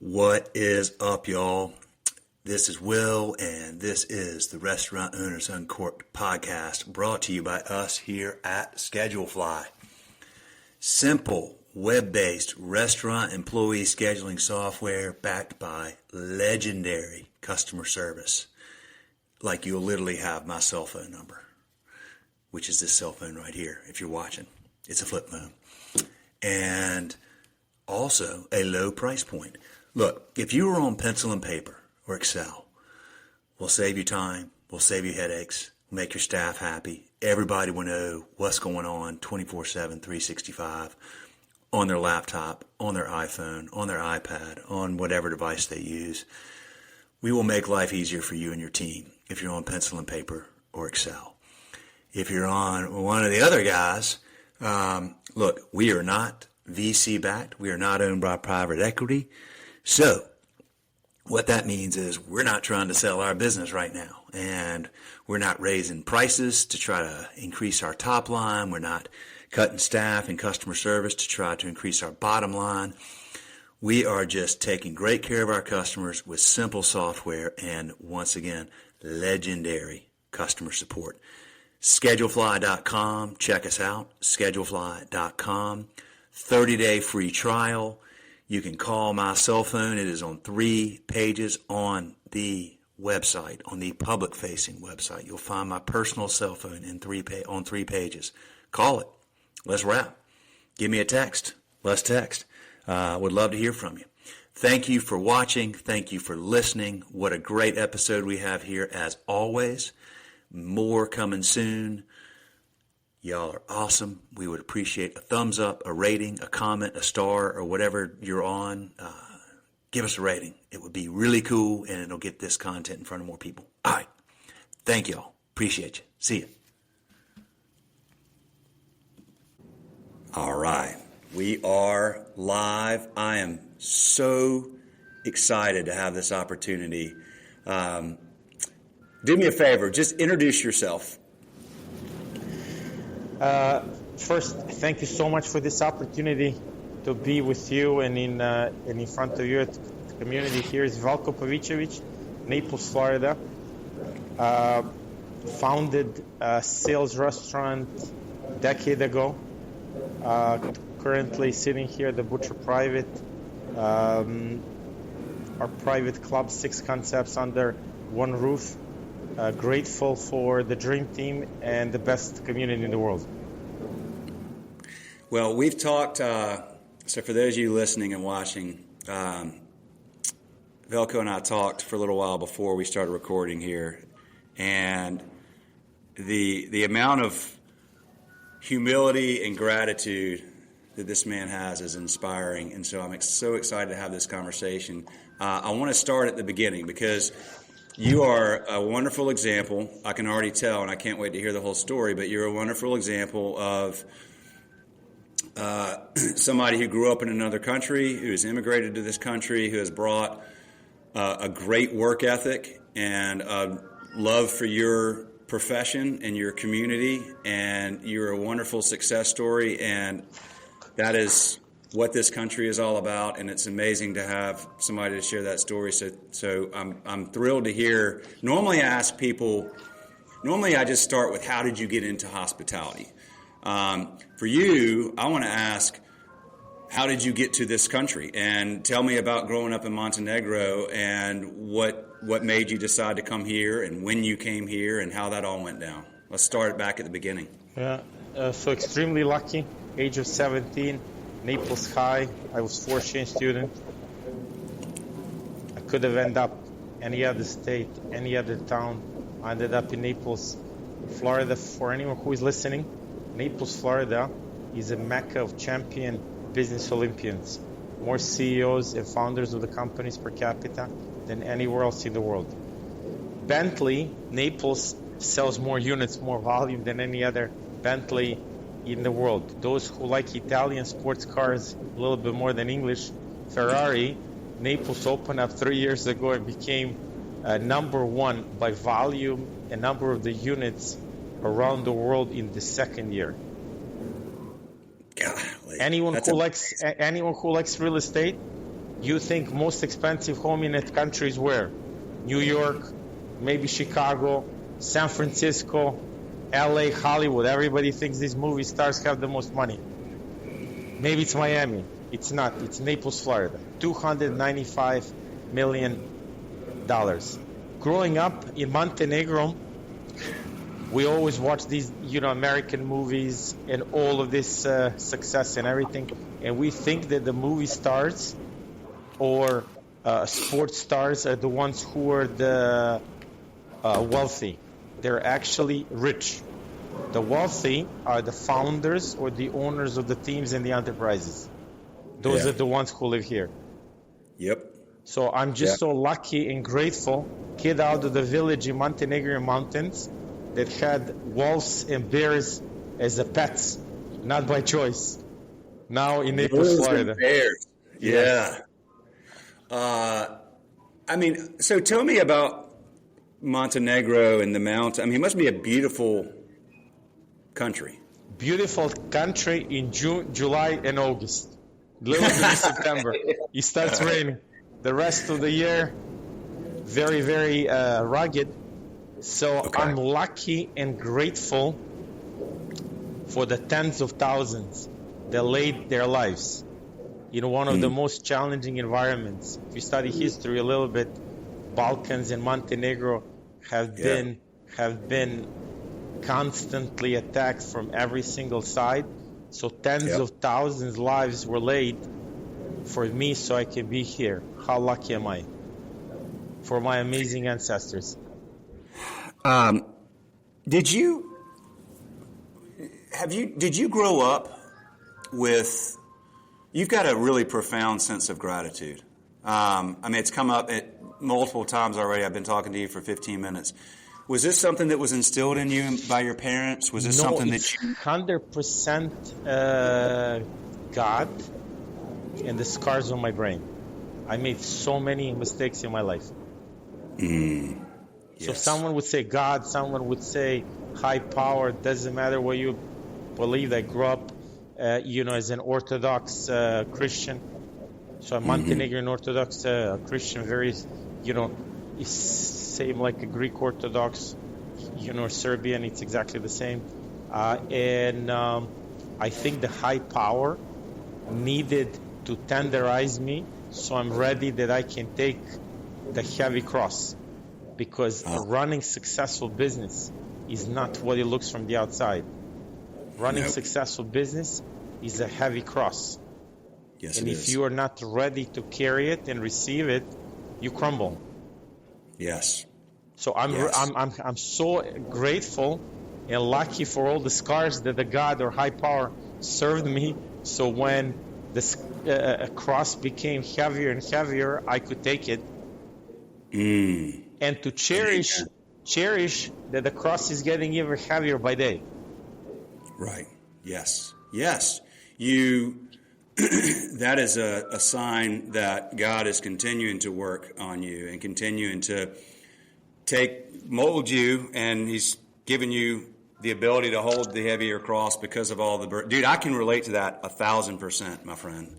What is up, y'all? This is Will, and this is the Restaurant Owners Uncorked podcast, brought to you by us here at ScheduleFly. Simple, web-based restaurant employee scheduling software backed by legendary customer service. Like you'll literally have my cell phone number, which is this cell phone right here, if you're watching. It's a flip phone. And also a low price point. Look, if you were on pencil and paper or Excel, we'll save you time, we'll save you headaches, we'll make your staff happy. Everybody will know what's going on 24/7, 365 on their laptop, on their iPhone, on their iPad, on whatever device they use. We will make life easier for you and your team if you're on pencil and paper or Excel. If you're on one of the other guys, look, we are not VC backed. We are not owned by private equity. So what that means is we're not trying to sell our business right now, and we're not raising prices to try to increase our top line. We're not cutting staff and customer service to try to increase our bottom line. We are just taking great care of our customers with simple software and, once again, legendary customer support. ScheduleFly.com. Check us out. ScheduleFly.com. 30-day free trial. You can call my cell phone. It is on 3 pages on the website, on the public-facing website. You'll find my personal cell phone on 3 pages. Call it. Let's wrap. Give me a text. Let's text. Would love to hear from you. Thank you for watching. Thank you for listening. What a great episode we have here, as always. More coming soon. Y'all are awesome. We would appreciate a thumbs up, a rating, a comment, a star, or whatever you're on. Give us a rating. It would be really cool, and it'll get this content in front of more people. All right. Thank y'all. Appreciate you. See you. All right. We are live. I am so excited to have this opportunity. Do me a favor. Just introduce yourself. First, thank you so much for this opportunity to be with you and in front of you at the community. Here is Veljko Pavicevic, Naples, Florida. Founded a SAILS restaurant a decade ago. Currently sitting here at the Butcher Private. Our private club, 6 concepts under one roof. Grateful for the dream team and the best community in the world. Well, we've talked, so for those of you listening and watching, Veljko and I talked for a little while before we started recording here, and the amount of humility and gratitude that this man has is inspiring, and so I'm so excited to have this conversation. I want to start at the beginning because you are a wonderful example. I can already tell, and I can't wait to hear the whole story, but you're a wonderful example of somebody who grew up in another country, who has immigrated to this country, who has brought a great work ethic and a love for your profession and your community, and you're a wonderful success story, and that is what this country is all about, and it's amazing to have somebody to share that story. So I'm thrilled to hear. Normally I just start with, how did you get into hospitality? For you, I want to ask, how did you get to this country? And tell me about growing up in Montenegro and what made you decide to come here, and when you came here, and how that all went down. Let's start back at the beginning. Yeah, so extremely lucky, age of 17. Naples High. I was 4 exchange student. I could have ended up any other state, any other town. I ended up in Naples, Florida. For anyone who is listening, Naples, Florida is a mecca of champion business Olympians. More CEOs and founders of the companies per capita than anywhere else in the world. Bentley, Naples sells more units, more volume than any other Bentley in the world. Those who like Italian sports cars a little bit more than English, Ferrari, Naples opened up 3 years ago and became number 1 by volume and number of the units around the world in the second year. Golly, Anyone who likes real estate, You think most expensive home in that country is where? New York, maybe Chicago, San Francisco, LA, Hollywood. Everybody thinks these movie stars have the most money. Maybe it's Miami. It's not. It's Naples, Florida. $295 million. Growing up in Montenegro, we always watch these, American movies and all of this success and everything, and we think that the movie stars or sports stars are the ones who are the wealthy. They're actually rich. The wealthy are the founders or the owners of the teams and the enterprises. Those are the ones who live here. Yep. So I'm just so lucky and grateful, kid out of the village in Montenegrin mountains that had wolves and bears as a pets, not by choice. Now in Naples, Florida. Bears. Yeah. So tell me about Montenegro and the mountains. It must be a beautiful country. Beautiful country in June, July, and August. Little bit in September. It starts raining. The rest of the year, very, very rugged. So I'm lucky and grateful for the tens of thousands that laid their lives in one of the most challenging environments. If you study history a little bit, Balkans and Montenegro have been constantly attacked from every single side. So tens of thousands lives were laid for me so I can be here. How lucky am I for my amazing ancestors? Did you grow up with, you've got a really profound sense of gratitude. It's come up multiple times already. I've been talking to you for 15 minutes. Was this something that was instilled in you by your parents? Was this something that you... 100% God and the scars on my brain. I made so many mistakes in my life. So someone would say God, someone would say high power. Doesn't matter what you believe. I grew up, as an Orthodox Christian. So I'm Montenegrin Orthodox Christian, very, same like a Greek Orthodox, Serbian. It's exactly the same. And I think the high power needed to tenderize me so I'm ready that I can take the heavy cross. Because running successful business is not what it looks from the outside. Running successful business is a heavy cross. Yes, and if you are not ready to carry it and receive it, you crumble. Yes. So I'm so grateful and lucky for all the scars that the God or high power served me. So when this cross became heavier and heavier, I could take it. And to cherish that the cross is getting even heavier by day. Right. Yes. That is a sign that God is continuing to work on you and continuing to mold you, and He's given you the ability to hold the heavier cross because of all the burden. Dude, I can relate to that 1,000%, my friend.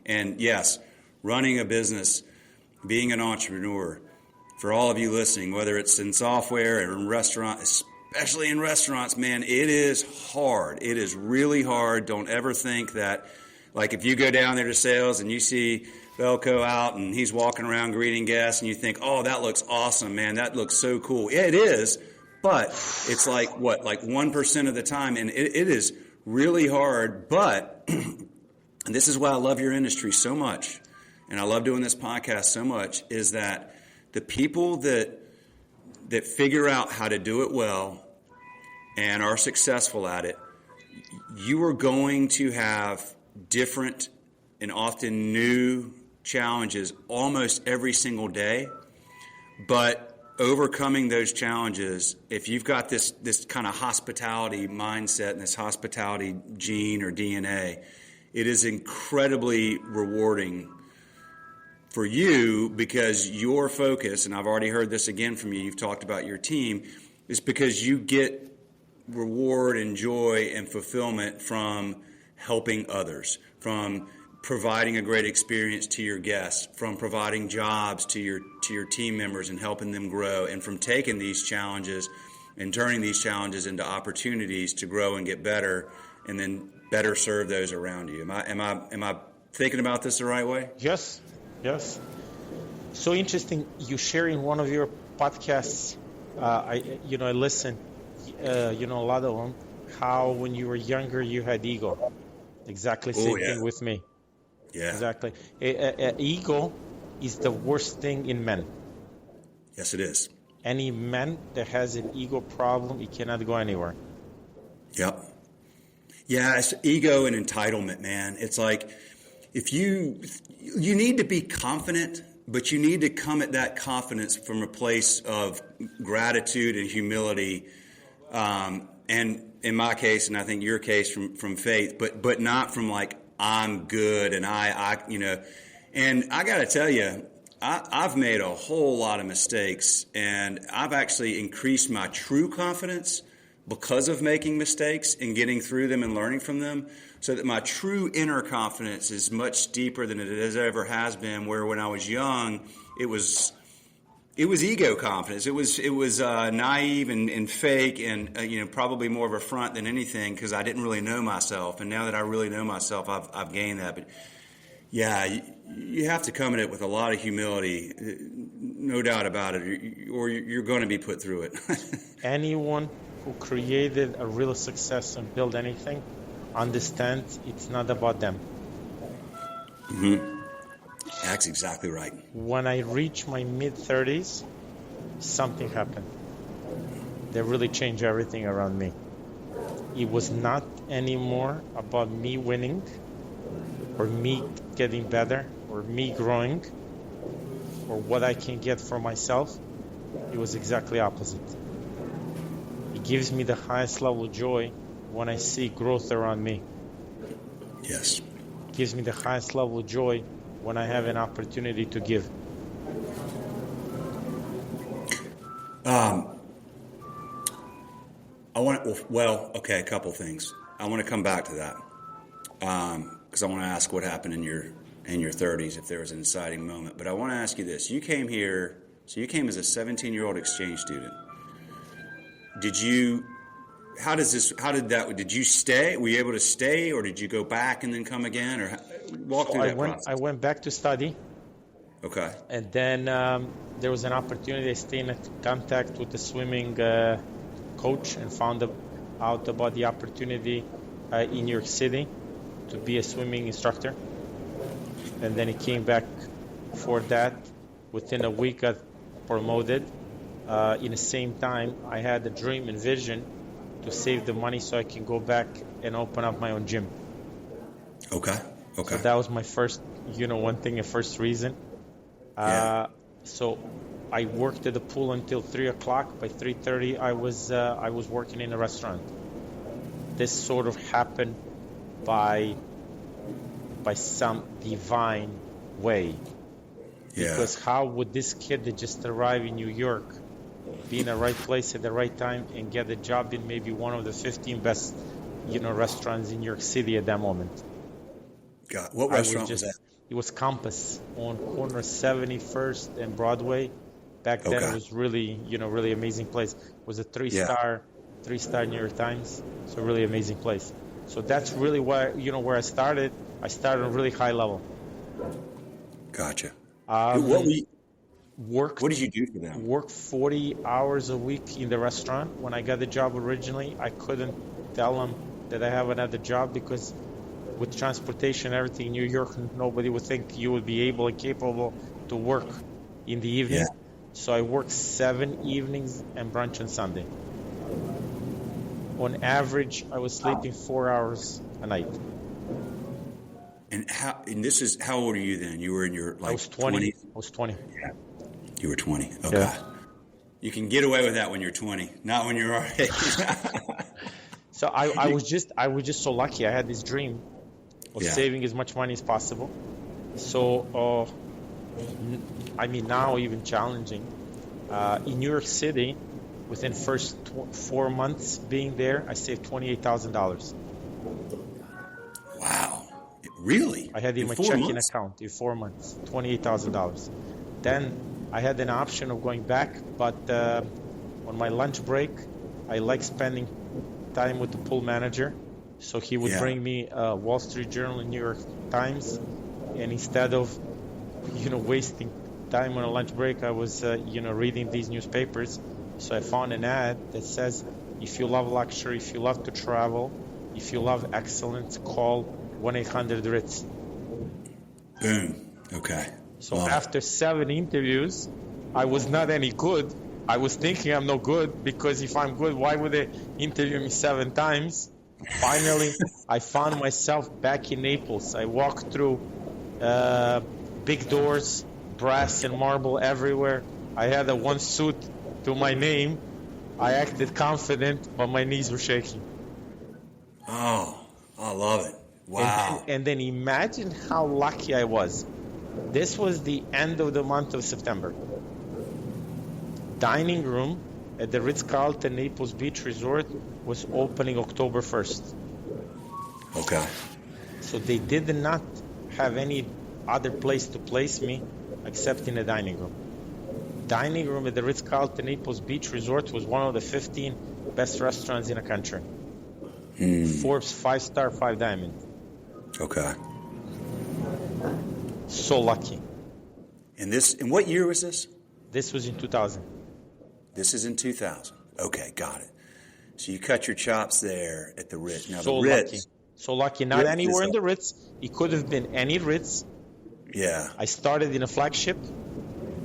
And yes, running a business, being an entrepreneur, for all of you listening, whether it's in software or in restaurant, especially in restaurants, man, it is hard. It is really hard. Don't ever think that, like if you go down there to sales and you see Veljko out and he's walking around greeting guests and you think, oh, that looks awesome, man. That looks so cool. Yeah, it is. But it's like 1% of the time. And it is really hard. But and this is why I love your industry so much. And I love doing this podcast so much, is that the people that figure out how to do it well and are successful at it, you are going to have different and often new challenges almost every single day. But overcoming those challenges, if you've got this kind of hospitality mindset and this hospitality gene or DNA, it is incredibly rewarding for you, because your focus, and I've already heard this again from you, you've talked about your team, is because you get reward and joy and fulfillment from helping others, from providing a great experience to your guests, from providing jobs to your team members and helping them grow, and from taking these challenges and turning these challenges into opportunities to grow and get better, and then better serve those around you. Am I thinking about this the right way? Yes. So interesting. You share in one of your podcasts. I listen. A lot of them. How when you were younger you had ego. Exactly same thing with me. Yeah. Exactly. Ego is the worst thing in men. Yes, it is. Any man that has an ego problem, he cannot go anywhere. Yep. Yeah, it's ego and entitlement, man. It's like if you need to be confident, but you need to come at that confidence from a place of gratitude and humility, and in my case, and I think your case, from faith, but not from like I'm good and I and I got to tell you, I've made a whole lot of mistakes, and I've actually increased my true confidence because of making mistakes and getting through them and learning from them, so that my true inner confidence is much deeper than it ever has been, where when I was young, it was ego confidence. It was naive and fake and probably more of a front than anything, because I didn't really know myself. And now that I really know myself, I've gained that. But yeah, you have to come at it with a lot of humility, no doubt about it, or you're going to be put through it. Anyone who created a real success and built anything understands it's not about them. Mm-hmm. That's exactly right. When I reached my mid-30s, something happened that really changed everything around me. It was not anymore about me winning or me getting better or me growing or what I can get for myself. It was exactly opposite. It gives me the highest level of joy when I see growth around me. Yes. It gives me the highest level of joy when I have an opportunity to give. A couple things. I want to come back to that because I want to ask what happened in your 30s, if there was an inciting moment. But I want to ask you this: you came here, so you came as a 17-year-old exchange student. Did you? How did that? Did you stay? Were you able to stay, or did you go back and then come again, or walk through that process? I went back to study. Okay. And then there was an opportunity. I stayed in contact with the swimming coach and found out about the opportunity in New York City to be a swimming instructor. And then he came back for that. Within a week, got promoted. In the same time, I had a dream and vision to save the money so I can go back and open up my own gym. Okay. So that was my first, first reason. So I worked at the pool until 3 o'clock. By 3:30, I was working in a restaurant. This sort of happened by some divine way. Yeah. Because how would this kid that just arrived in New York be in the right place at the right time and get a job in maybe one of the 15 best, restaurants in New York City at that moment? God, what restaurant was that? It was Compass on corner 71st and Broadway. Back then it was really, really amazing place. It was a three-star New York Times. So really amazing place. So that's really where I started. I started on a really high level. Gotcha. What did you do for them? Worked 40 hours a week in the restaurant. When I got the job originally, I couldn't tell them that I have another job because with transportation and everything in New York, nobody would think you would be able and capable to work in the evening. Yeah. So I worked 7 evenings and brunch on Sunday. On average, I was sleeping 4 hours a night. And how old are you then? You were in your I was 20. 20s? I was 20. Yeah. You were 20. Okay. Yeah. You can get away with that when you're 20, not when you're our age. So I was just so lucky. I had this dream of saving as much money as possible. So, now even challenging. In New York City, within first 4 months being there, I saved $28,000. Wow. Really? I had in my 4 checking months? account in 4 months, $28,000. Then I had an option of going back, but on my lunch break, I like spending time with the pool manager. So he would bring me Wall Street Journal and New York Times, and instead of, wasting time on a lunch break, I was, reading these newspapers. So I found an ad that says, if you love luxury, if you love to travel, if you love excellence, call 1-800-RITZ. Boom. Okay. So after 7 interviews, I was not any good. I was thinking I'm no good, because if I'm good, why would they interview me 7 times? Finally, I found myself back in Naples. I walked through big doors, brass and marble everywhere. I had a 1 suit to my name. I acted confident, but my knees were shaking. Oh, I love it. Wow. And then imagine how lucky I was. This was the end of the month of September. Dining room at the Ritz Carlton Naples Beach Resort was opening October 1st. Okay. So they did not have any other place to place me except in a dining room. Dining room at the Ritz Carlton Naples Beach Resort was one of the 15 best restaurants in the country. Forbes 5-star, 5 diamond. Okay. So lucky. And what year was this? This was in 2000. This is in 2000. Okay, got it. So you cut your chops there at the Ritz. Now So the Ritz. lucky. So lucky. Not Ritz anywhere is in the Ritz. It could have been any Ritz. Yeah. I started in a flagship,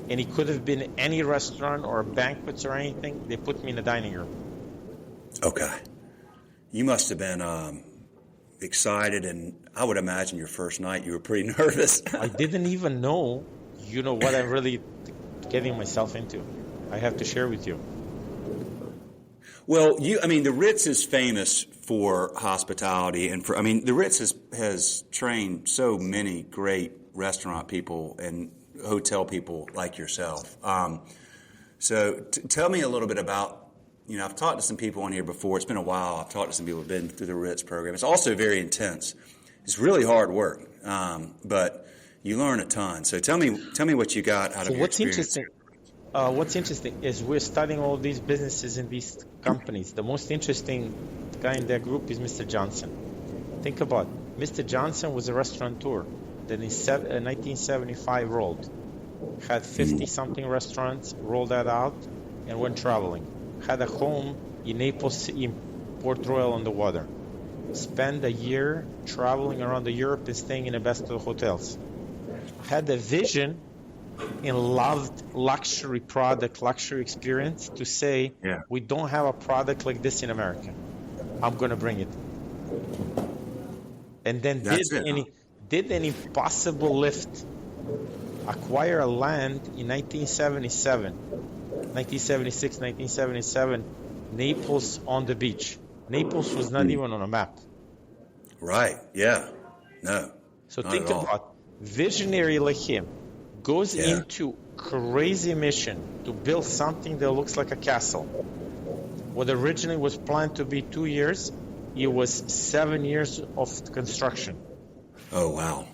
and it could have been any restaurant or banquets or anything. They put me in a dining room. Okay. You must have been excited, and I would imagine your first night you were pretty nervous. I didn't even know, what I'm really getting myself into. I have to share with you. Well, the Ritz is famous for hospitality, and the Ritz has trained so many great restaurant people and hotel people like yourself. So tell me a little bit about, I've talked to some people on here before. It's been a while. I've talked to some people who've been through the Ritz program. It's also very intense. It's really hard work, but you learn a ton. So tell me what you got out of your experience. What's interesting is we're studying all these businesses in these companies. The most interesting guy in that group is Mr. Johnson. Think about it. Mr. Johnson was a restaurateur that in 1975 rolled. Had 50-something restaurants, rolled that out, and went traveling. Had a home in Naples, in Port Royal on the water. Spent a year traveling around Europe and staying in the best of the hotels. Had a vision and loved luxury product, luxury experience to say, we don't have a product like this in America. I'm going to bring it. And then did an impossible lift. Acquire a land in 1976, 1977, Naples on the beach. Naples was not even on a map. Right, yeah. No. So think about visionary like him goes into crazy mission to build something that looks like a castle. What originally was planned to be 2 years, it was 7 years of construction. Oh, wow.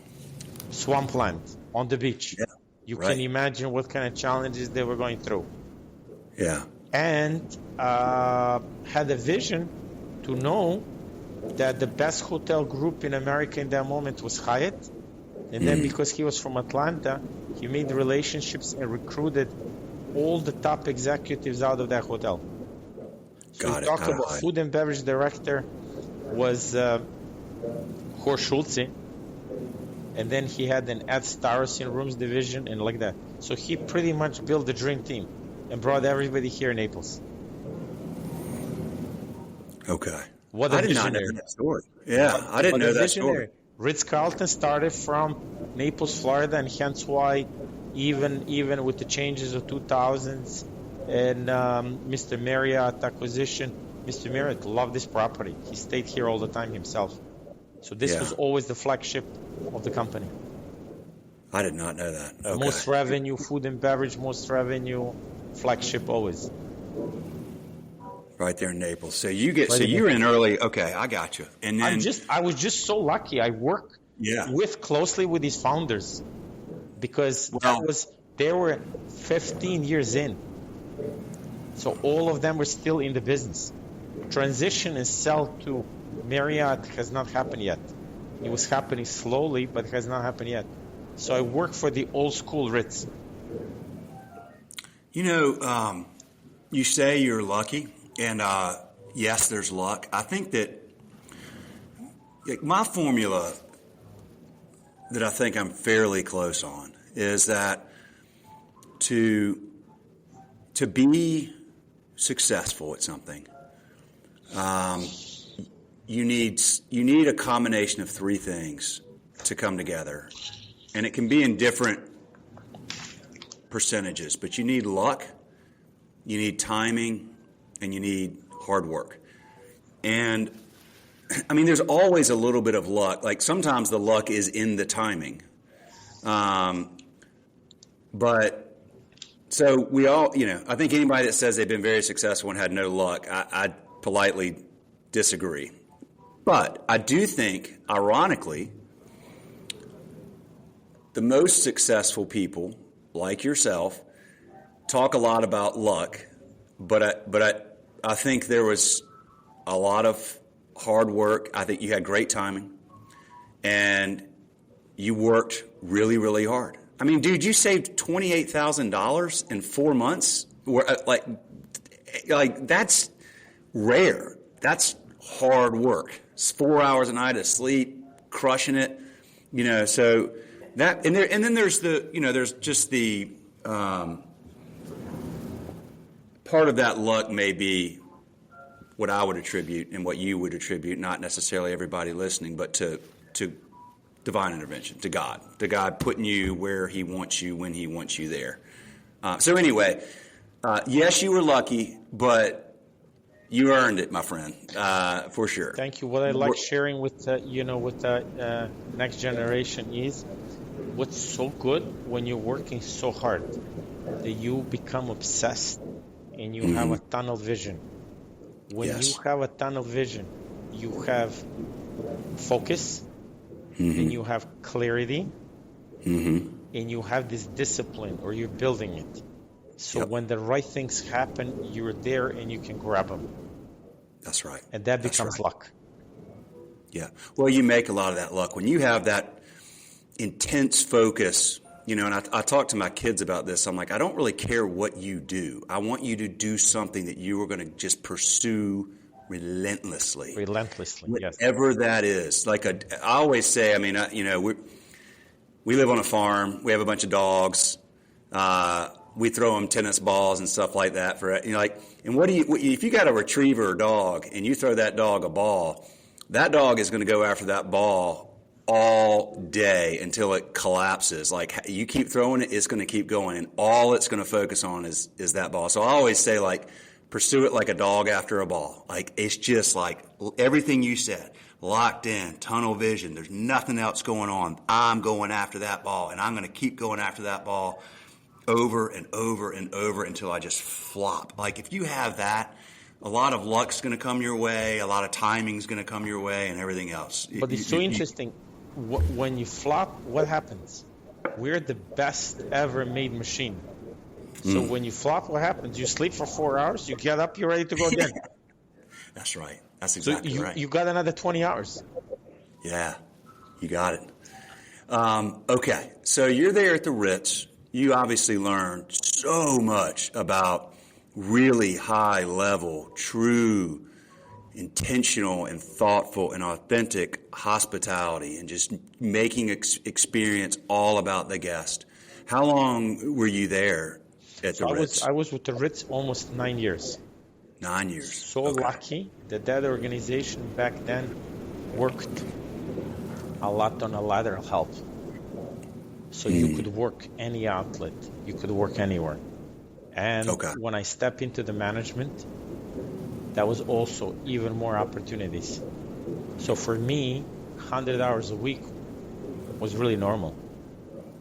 Swampland on the beach. Yeah, you can imagine what kind of challenges they were going through. Yeah. And had a vision to know that the best hotel group in America in that moment was Hyatt. And then because he was from Atlanta, he made relationships and recruited all the top executives out of that hotel. So we talk about food and beverage director was Horst Schulze. And then he had an Ed Staros in rooms division and like that. So he pretty much built the dream team and brought everybody here in Naples. Okay. What a I did visionary. not know that story. Yeah, I didn't know that story. Ritz Carlton started from Naples, Florida, and hence why even with the changes of 2000s and Mr. Marriott acquisition, Mr. Marriott loved this property. He stayed here all the time himself. So this was always the flagship of the company. I did not know that. Okay. Most revenue, food and beverage, most revenue, flagship always. Right there in Naples. So you were in early. Okay, I got you. And then I was just so lucky. I work Yeah. with closely with these founders, because they were 15 years in. So all of them were still in the business. Transition and sell to Marriott has not happened yet. It was happening slowly, but it has not happened yet. So I work for the old school Ritz. You say you're lucky, and yes, there's luck. I think that my formula that I think I'm fairly close on is that to be successful at something, you need a combination of three things to come together, and it can be in different percentages, but you need luck, you need timing, and you need hard work. And I mean, there's always a little bit of luck. Like sometimes the luck is in the timing. But so we all, I think anybody that says they've been very successful and had no luck, I politely disagree. But I do think, ironically, the most successful people, like yourself, talk a lot about luck, but I think there was a lot of hard work. I think you had great timing, and you worked really, really hard. I mean, dude, you saved $28,000 in 4 months. Like that's rare. That's hard work. It's 4 hours a night of sleep, crushing it. So that and then there's there's just the part of that luck may be what I would attribute and what you would attribute, not necessarily everybody listening, but to divine intervention, to God putting you where He wants you when He wants you there. So anyway, yes, you were lucky, but you earned it, my friend, for sure. Thank you. What I like sharing with the next generation is what's so good when you're working so hard that you become obsessed and you have a tunnel vision. When you have a tunnel vision, you have focus, and you have clarity, and you have this discipline, or you're building it. So when the right things happen, you're there and you can grab them. That's right. And that becomes luck. Yeah. Well, you make a lot of that luck. When you have that intense focus, and I talk to my kids about this. I'm like, I don't really care what you do. I want you to do something that you are going to just pursue relentlessly. Whatever that is. I always say, I mean, we live on a farm. We have a bunch of dogs. We throw them tennis balls and stuff like that and if you got a retriever dog and you throw that dog a ball, that dog is going to go after that ball all day until it collapses. Like you keep throwing it, it's going to keep going, and all it's going to focus on is that ball. So I always say, pursue it like a dog after a ball. Like it's just like everything you said, locked in, tunnel vision. There's nothing else going on. I'm going after that ball, and I'm going to keep going after that ball over and over and over until I just flop. Like if you have that, a lot of luck's going to come your way, a lot of timing's going to come your way, and everything else. But it's so interesting. When you flop, what happens? We're the best ever made machine. So when you flop, what happens? You sleep for 4 hours, you get up, you're ready to go again. That's right. That's exactly right. You got another 20 hours. Yeah, you got it. Okay, so you're there at the Ritz. You obviously learned so much about really high level, true, intentional and thoughtful and authentic hospitality, and just making experience all about the guest. How long were you there at the Ritz? I was with the Ritz almost 9 years. 9 years. So lucky that organization back then worked a lot on a lateral help. So you could work any outlet. You could work anywhere. And when I stepped into the management, that was also even more opportunities. So for me, 100 hours a week was really normal.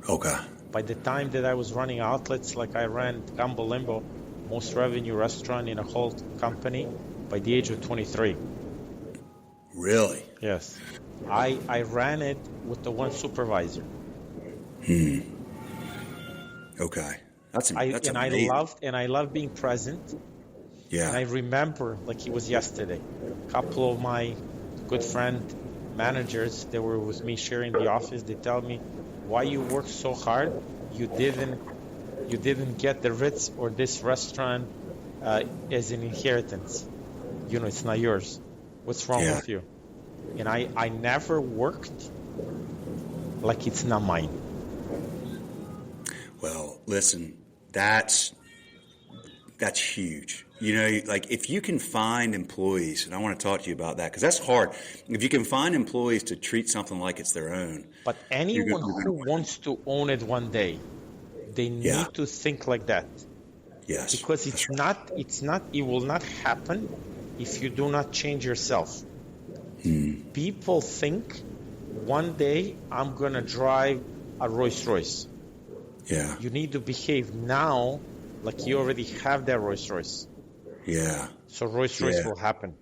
Okay. By the time that I was running outlets, like I ran Gumbo Limbo, most revenue restaurant in a whole company, by the age of 23. Really? Yes. I ran it with the one supervisor. Okay. That's I amazing. love being present. Yeah. And I remember like it was yesterday. A couple of my good friend managers, they were with me sharing the office. They tell me, why you work so hard? You didn't get the Ritz or this restaurant as an inheritance. You know, it's not yours. What's wrong with you? And I never worked like it's not mine. Well, listen, that's huge. You know, like if you can find employees, and I want to talk to you about that because that's hard. If you can find employees to treat something like it's their own. But anyone who wants to own it one day, they need to think like that. Yes. Because it will not happen if you do not change yourself. People think one day I'm going to drive a Rolls Royce. Yeah. You need to behave now like you already have that Rolls Royce. Yeah. So Rolls Royce will happen.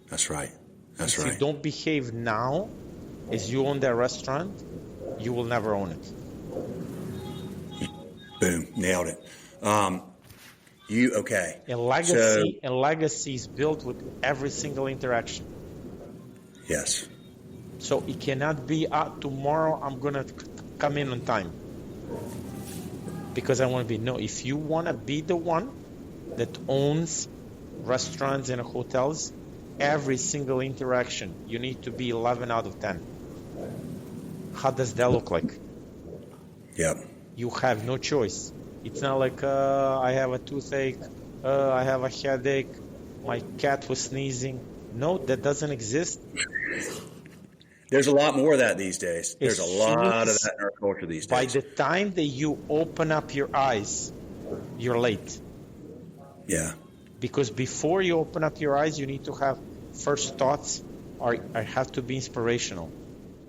That's right. That's right. If you don't behave now as you own that restaurant, you will never own it. Boom. Nailed it. Okay. And legacy is built with every single interaction. Yes. So it cannot be tomorrow I'm going to come in on time because I want to be. No, if you want to be the one that owns restaurants and hotels, every single interaction, you need to be 11 out of 10. How does that look like? Yep. You have no choice. It's not like I have a toothache, I have a headache, my cat was sneezing. No, that doesn't exist. There's a lot more of that these days. There's a lot of that in our culture these days. By the time that you open up your eyes, you're late. Yeah. Because before you open up your eyes, you need to have first thoughts have to be inspirational.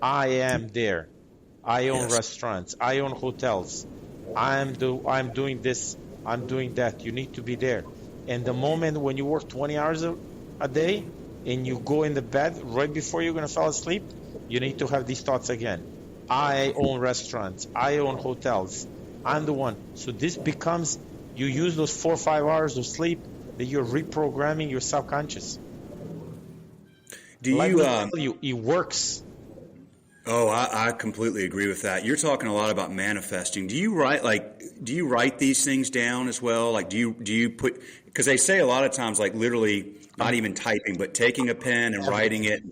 I am there. I own restaurants. I own hotels. I'm doing this. I'm doing that. You need to be there. And the moment when you work 20 hours a day and you go in the bed right before you're going to fall asleep, you need to have these thoughts again. I own restaurants. I own hotels. I'm the one. So this becomes, you use those 4 or 5 hours of sleep that you're reprogramming your subconscious. Let me tell you, it works. Oh, I completely agree with that. You're talking a lot about manifesting. Do you write these things down as well? Like, do you put, because they say a lot of times, like literally not even typing, but taking a pen and writing it.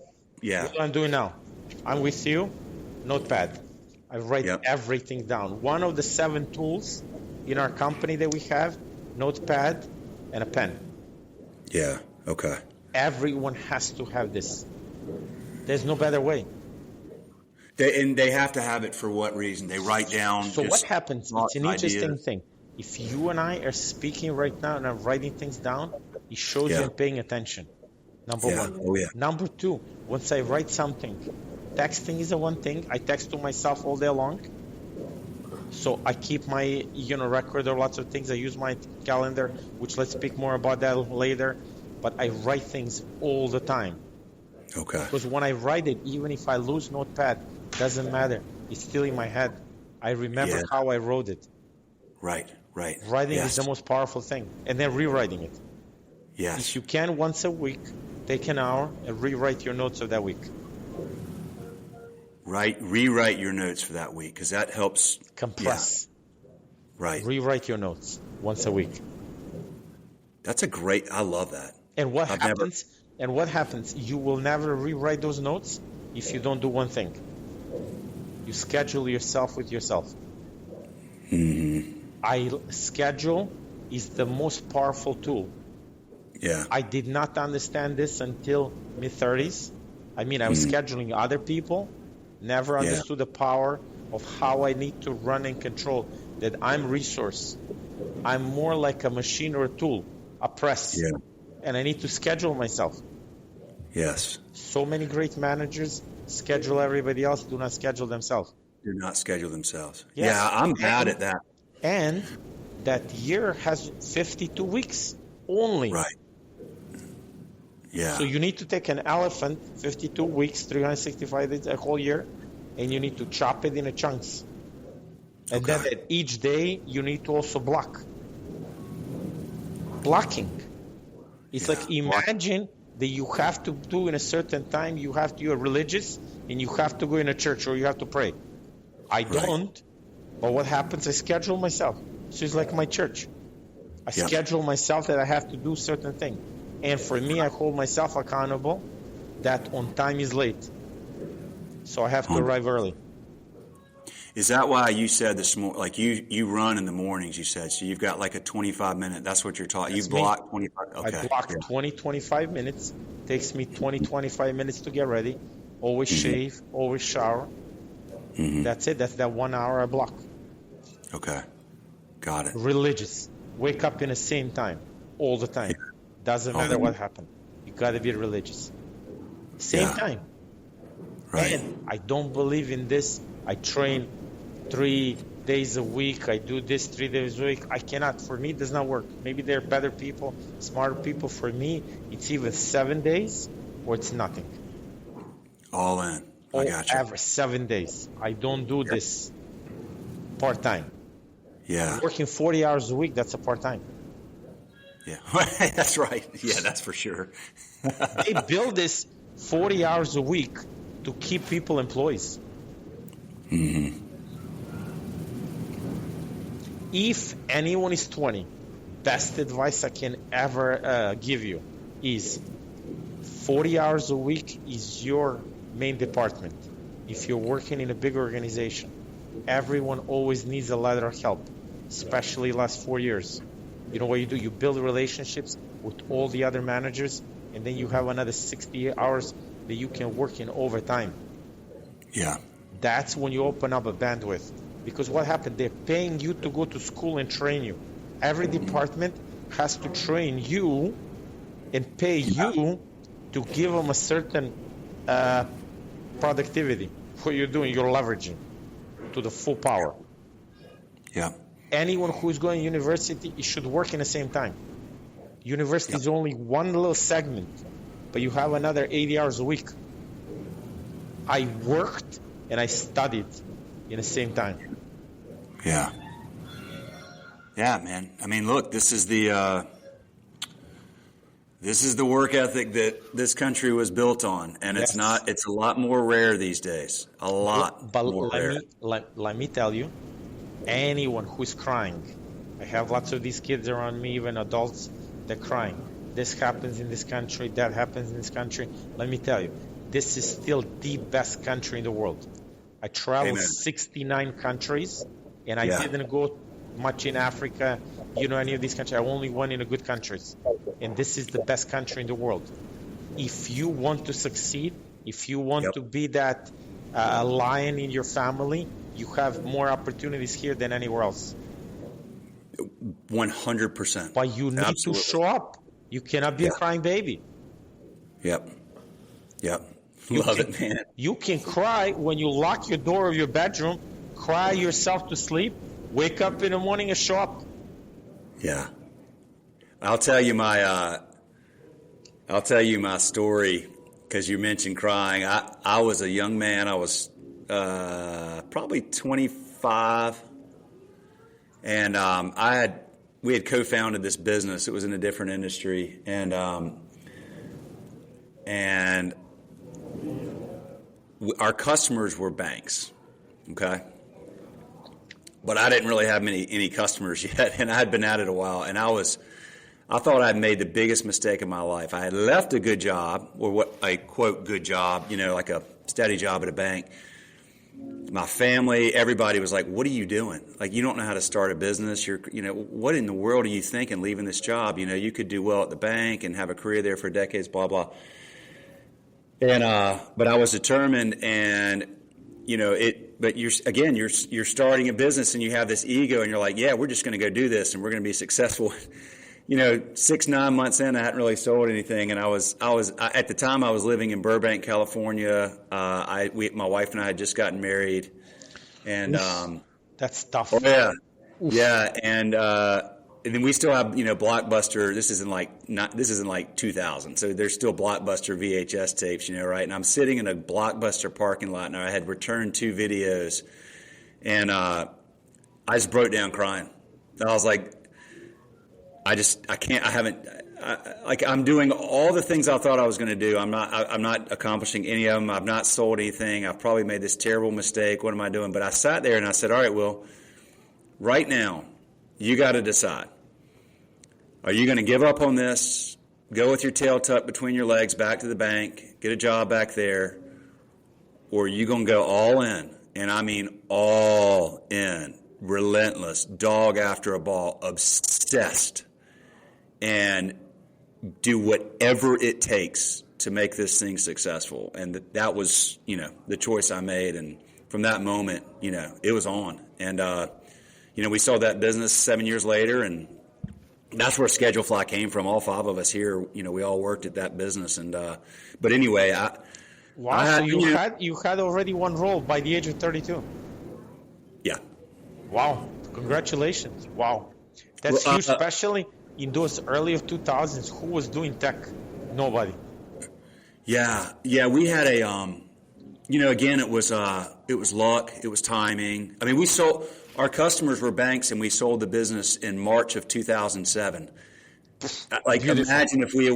Yeah. That's what I'm doing now. I'm with you. Notepad. I write everything down. One of the 7 tools in our company that we have, notepad and a pen. Yeah. Okay. Everyone has to have this. There's no better way. They have to have it for what reason? They write down. So what happens? It's an interesting thing. If you and I are speaking right now and I'm writing things down, it shows you're paying attention. Number one. Oh, yeah. Number 2, once I write something, texting is the one thing. I text to myself all day long. So I keep my record of lots of things. I use my calendar, which let's speak more about that later. But I write things all the time. Okay. Because when I write it, even if I lose notepad, doesn't matter. It's still in my head. I remember how I wrote it. Right. Writing is the most powerful thing. And then rewriting it. Yes. If you can, once a week, take an hour and rewrite your notes of that week. Rewrite your notes for that week because that helps. Compress. Yeah. Right. Rewrite your notes once a week. That's I love that. And what happens? You will never rewrite those notes if you don't do one thing. You schedule yourself with yourself. Mm-hmm. Schedule is the most powerful tool. Yeah. I did not understand this until mid-30s. I mean, I was scheduling other people, never understood the power of how I need to run and control, that I'm resource. I'm more like a machine or a tool, a press. Yeah. And I need to schedule myself. Yes. So many great managers schedule everybody else, do not schedule themselves. Do not schedule themselves. Yes. Yeah, I'm bad at that. And that year has 52 weeks only. Right. Yeah. So you need to take an elephant, 52 weeks, 365 days, a whole year, and you need to chop it into chunks. And then at each day, you need to also block. Blocking. It's like, imagine that you have to do in a certain time, you're religious, and you have to go in a church or you have to pray. I don't, but what happens, I schedule myself. So it's like my church. I schedule myself that I have to do certain thing. And for me, I hold myself accountable that on time is late. So I have to arrive early. Is that why you said this morning, like you run in the mornings, you said, so you've got like a 25-minute, that's what you're talking, you block 25, okay. I block 20, 25 minutes. Takes me 20, 25 minutes to get ready. Always shave, always shower. That's it. That's that 1 hour I block. Okay. Got it. Religious. Wake up in the same time. All the time. Doesn't matter what happened. You got to be religious. Same time. Right. And I don't believe in this. I train 3 days a week. I do this 3 days a week. I cannot. For me, it does not work. Maybe there are better people, smarter people. For me, it's either 7 days or it's nothing. All in. I got you. Ever 7 days. I don't do this part-time. Yeah. Working 40 hours a week, that's a part-time. Yeah. That's right. Yeah, that's for sure. They build this 40 hours a week to keep people employees. If anyone is 20, best advice I can ever give you is 40 hours a week is your main department. If you're working in a big organization, everyone always needs a lot of help, especially last 4 years. You know what you do? You build relationships with all the other managers, and then you have another 60 hours that you can work in overtime. Yeah. That's when you open up a bandwidth. Because what happened? They're paying you to go to school and train you. Every department has to train you and pay you to give them a certain productivity. What you're doing, you're leveraging to the full power. Yeah. Anyone who is going to university, it should work in the same time. University is only one little segment, but you have another 80 hours a week. I worked and I studied in the same time. Yeah. Yeah, man. I mean, look, this is the work ethic that this country was built on, and it's a lot more rare these days. A lot more rare. Let me tell you, anyone who's crying, I have lots of these kids around me, even adults, they're crying. This happens in this country, that happens in this country. Let me tell you, this is still the best country in the world. I traveled 69 countries, and I didn't go much in Africa, any of these countries. I only went in the good countries. And this is the best country in the world. If you want to succeed, if you want to be that lion in your family, you have more opportunities here than anywhere else. 100%. But you need to show up. You cannot be a crying baby. Yep. Love it, man. You can cry when you lock your door of your bedroom, cry yourself to sleep, wake up in the morning and show up. Yeah. I'll tell you my story because you mentioned crying. I was a young man. I was probably 25, and we had co-founded this business. It was in a different industry, and our customers were banks. Okay. But I didn't really have any customers yet, and I had been at it a while, and I thought I'd made the biggest mistake of my life. I had left a good job, or what I quote good job, like a steady job at a bank. My family, everybody was like, "What are you doing? Like, you don't know how to start a business. What in the world are you thinking leaving this job? You could do well at the bank and have a career there for decades, blah, blah." And, but I was determined, and, but you're starting a business and you have this ego and you're like, yeah, we're just going to go do this and we're going to be successful. 6-9 months in, I hadn't really sold anything. And I was at the time I was living in Burbank, California. My wife and I had just gotten married, and that's tough. Oh yeah. Yeah. And, and then we still have, Blockbuster. This isn't like 2000. So there's still Blockbuster VHS tapes, right? And I'm sitting in a Blockbuster parking lot, and I had returned 2 videos, and I just broke down crying. I was like, I'm doing all the things I thought I was going to do. I'm not accomplishing any of them. I've not sold anything. I've probably made this terrible mistake. What am I doing? But I sat there and I said, all right, Will, right now, you got to decide. Are you going to give up on this, go with your tail tucked between your legs back to the bank, get a job back there, or are you going to go all in? And I mean all in, relentless, dog after a ball, obsessed, and do whatever it takes to make this thing successful. And that was, the choice I made. And from that moment, it was on. And, we sold that business 7 years later, and that's where Schedule Fly came from. All 5 of us here, we all worked at that business. And but anyway, so you had already one role by the age of 32. Yeah. Wow! Congratulations! Wow, that's huge, especially in those early of 2000s. Who was doing tech? Nobody. Yeah. We had a again, it was luck, it was timing. I mean, we sold. Our customers were banks, and we sold the business in March of 2007. Like, beautiful. Imagine if we,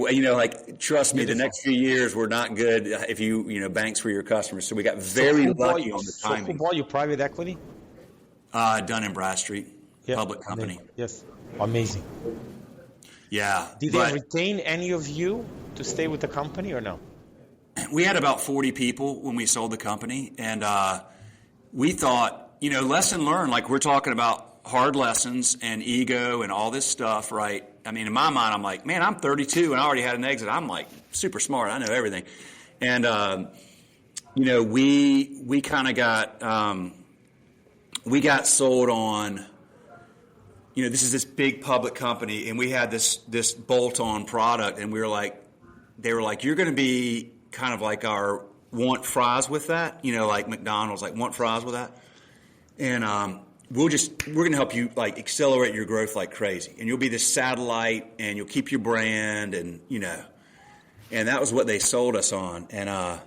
trust me, the next few years were not good if banks were your customers. So we got very lucky on the timing. So who bought you, private equity? Dun & Bradstreet, public company. Yes, amazing. Yeah. Did they retain any of you to stay with the company or no? We had about 40 people when we sold the company, and we thought, lesson learned, like we're talking about hard lessons and ego and all this stuff, right? I mean, in my mind, I'm like, man, I'm 32 and I already had an exit. I'm like super smart. I know everything. And, we kind of got sold on, this is this big public company, and we had this bolt-on product, and they were like, you're going to be kind of like our want fries with that, like McDonald's, like want fries with that. And we're going to help you like accelerate your growth like crazy, and you'll be this satellite, and you'll keep your brand, and and that was what they sold us on. And I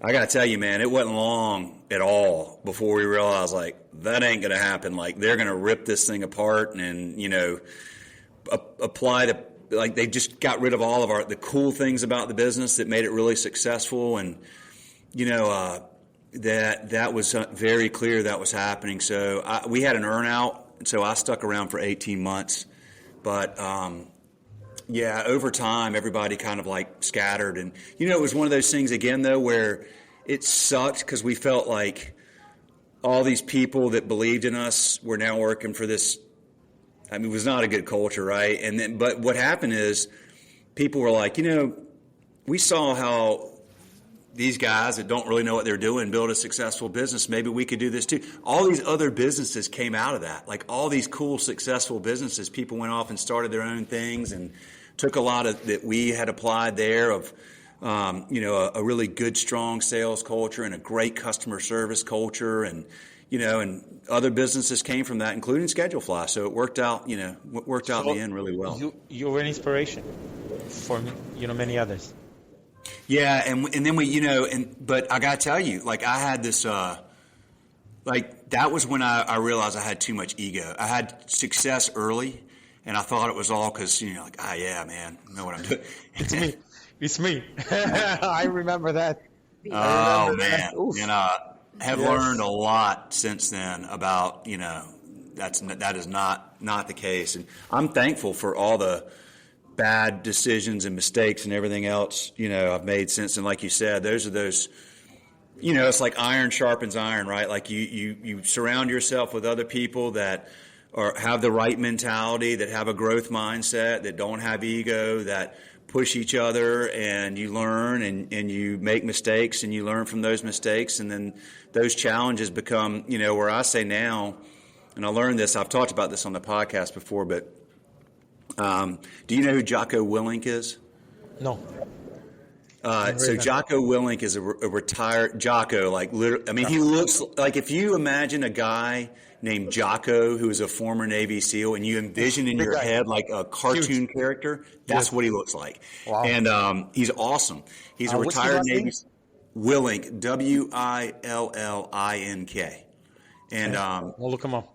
got to tell you, man, it wasn't long at all before we realized like that ain't going to happen. Like they're going to rip this thing apart, and apply to, like, they just got rid of all of the cool things about the business that made it really successful, and that was very clear that was happening. So we had an earn-out, so I stuck around for 18 months. But, over time, everybody kind of, like, scattered. And, it was one of those things, again, though, where it sucked because we felt like all these people that believed in us were now working for this. I mean, it was not a good culture, right? But what happened is people were like, we saw how these guys that don't really know what they're doing build a successful business. Maybe we could do this too. All these other businesses came out of that. Like all these cool, successful businesses, people went off and started their own things and took a lot of that we had applied there of, a really good, strong sales culture and a great customer service culture. And, and other businesses came from that, including Schedule Fly. So it worked out, in the end really well. You were an inspiration for, many others. Yeah, and then but I got to tell you, like I had this, that was when I realized I had too much ego. I had success early, and I thought it was all because, yeah, man, I know what I'm doing. It's me. I remember that. Oh, man. And have learned a lot since then about, that is not the case. And I'm thankful for all the bad decisions and mistakes and everything else, I've made since. And like you said, those are those, it's like iron sharpens iron, right? Like you surround yourself with other people that have the right mentality, that have a growth mindset, that don't have ego, that push each other, and you learn and you make mistakes and you learn from those mistakes. And then those challenges become, where I say now, and I learned this, I've talked about this on the podcast before, but do you know who Jocko Willink is? No. So Jocko Willink is a retired Jocko. Like, literally, I mean, he looks like, if you imagine a guy named Jocko, who is a former Navy SEAL, and you envision in your head like a cartoon character. That's what he looks like. Wow. And he's awesome. He's a retired Navy Willink, Willink. And we'll look him up.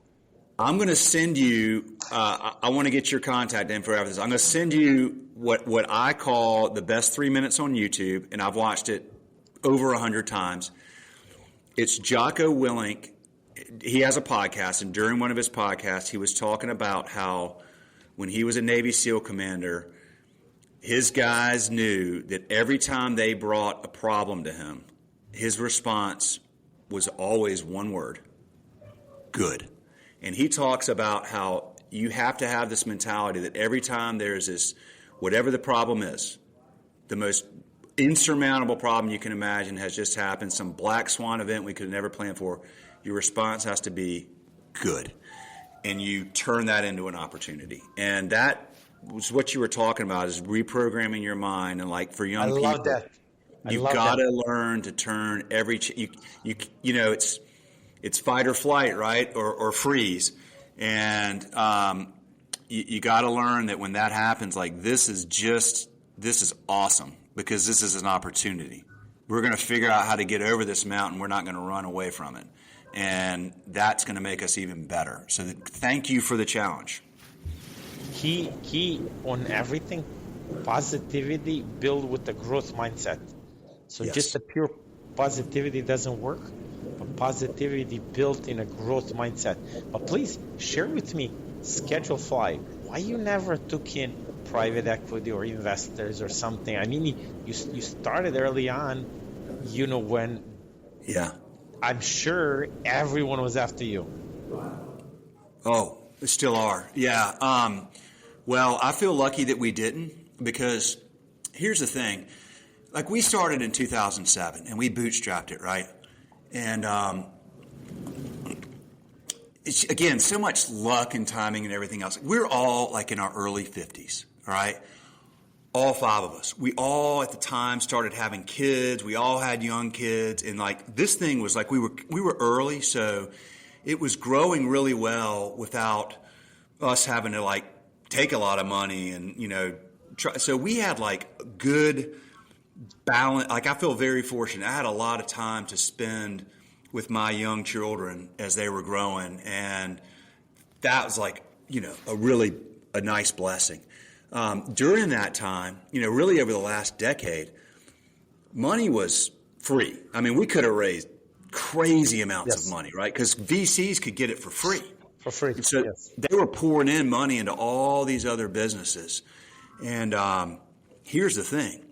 I'm going to send you, I want to get your contact info after this. I'm going to send you what I call the best 3 minutes on YouTube, and I've watched it over 100 times. It's Jocko Willink. He has a podcast, and during one of his podcasts, he was talking about how when he was a Navy SEAL commander, his guys knew that every time they brought a problem to him, his response was always one word: good. And he talks about how you have to have this mentality that every time there's this, whatever the problem is, the most insurmountable problem you can imagine has just happened, some black swan event we could have never planned for, your response has to be good. And you turn that into an opportunity. And that was what you were talking about, is reprogramming your mind. And like for young people, you've got to learn to turn every, you know, it's fight or flight, right? Or freeze. And you got to learn that when that happens, like this is awesome, because this is an opportunity. We're going to figure out how to get over this mountain. We're not going to run away from it. And that's going to make us even better. So thank you for the challenge. Key on everything, positivity built with the growth mindset. So just the pure positivity doesn't work, but positivity built in a growth mindset. But please share with me, Schedule Fly, why you never took in private equity or investors or something? I mean, you started early on, you know, when I'm sure everyone was after you. Oh, they still are. Yeah. Well, I feel lucky that we didn't, because here's the thing. Like, we started in 2007 and we bootstrapped it, right? And it's, again, so much luck and timing and everything else. We're all like in our early 50s, all right? All five of us. We all at the time started having kids. We all had young kids. And like this thing was like we were early, so it was growing really well without us having to like take a lot of money and, you know, try. So we had like good balance. Like, I feel very fortunate. I had a lot of time to spend with my young children as they were growing. And that was like, you know, a nice blessing. During that time, you know, really over the last decade, money was free. I mean, we could have raised crazy amounts of money, right? Because VCs could get it for free. For free. And so they were pouring in money into all these other businesses. And here's the thing,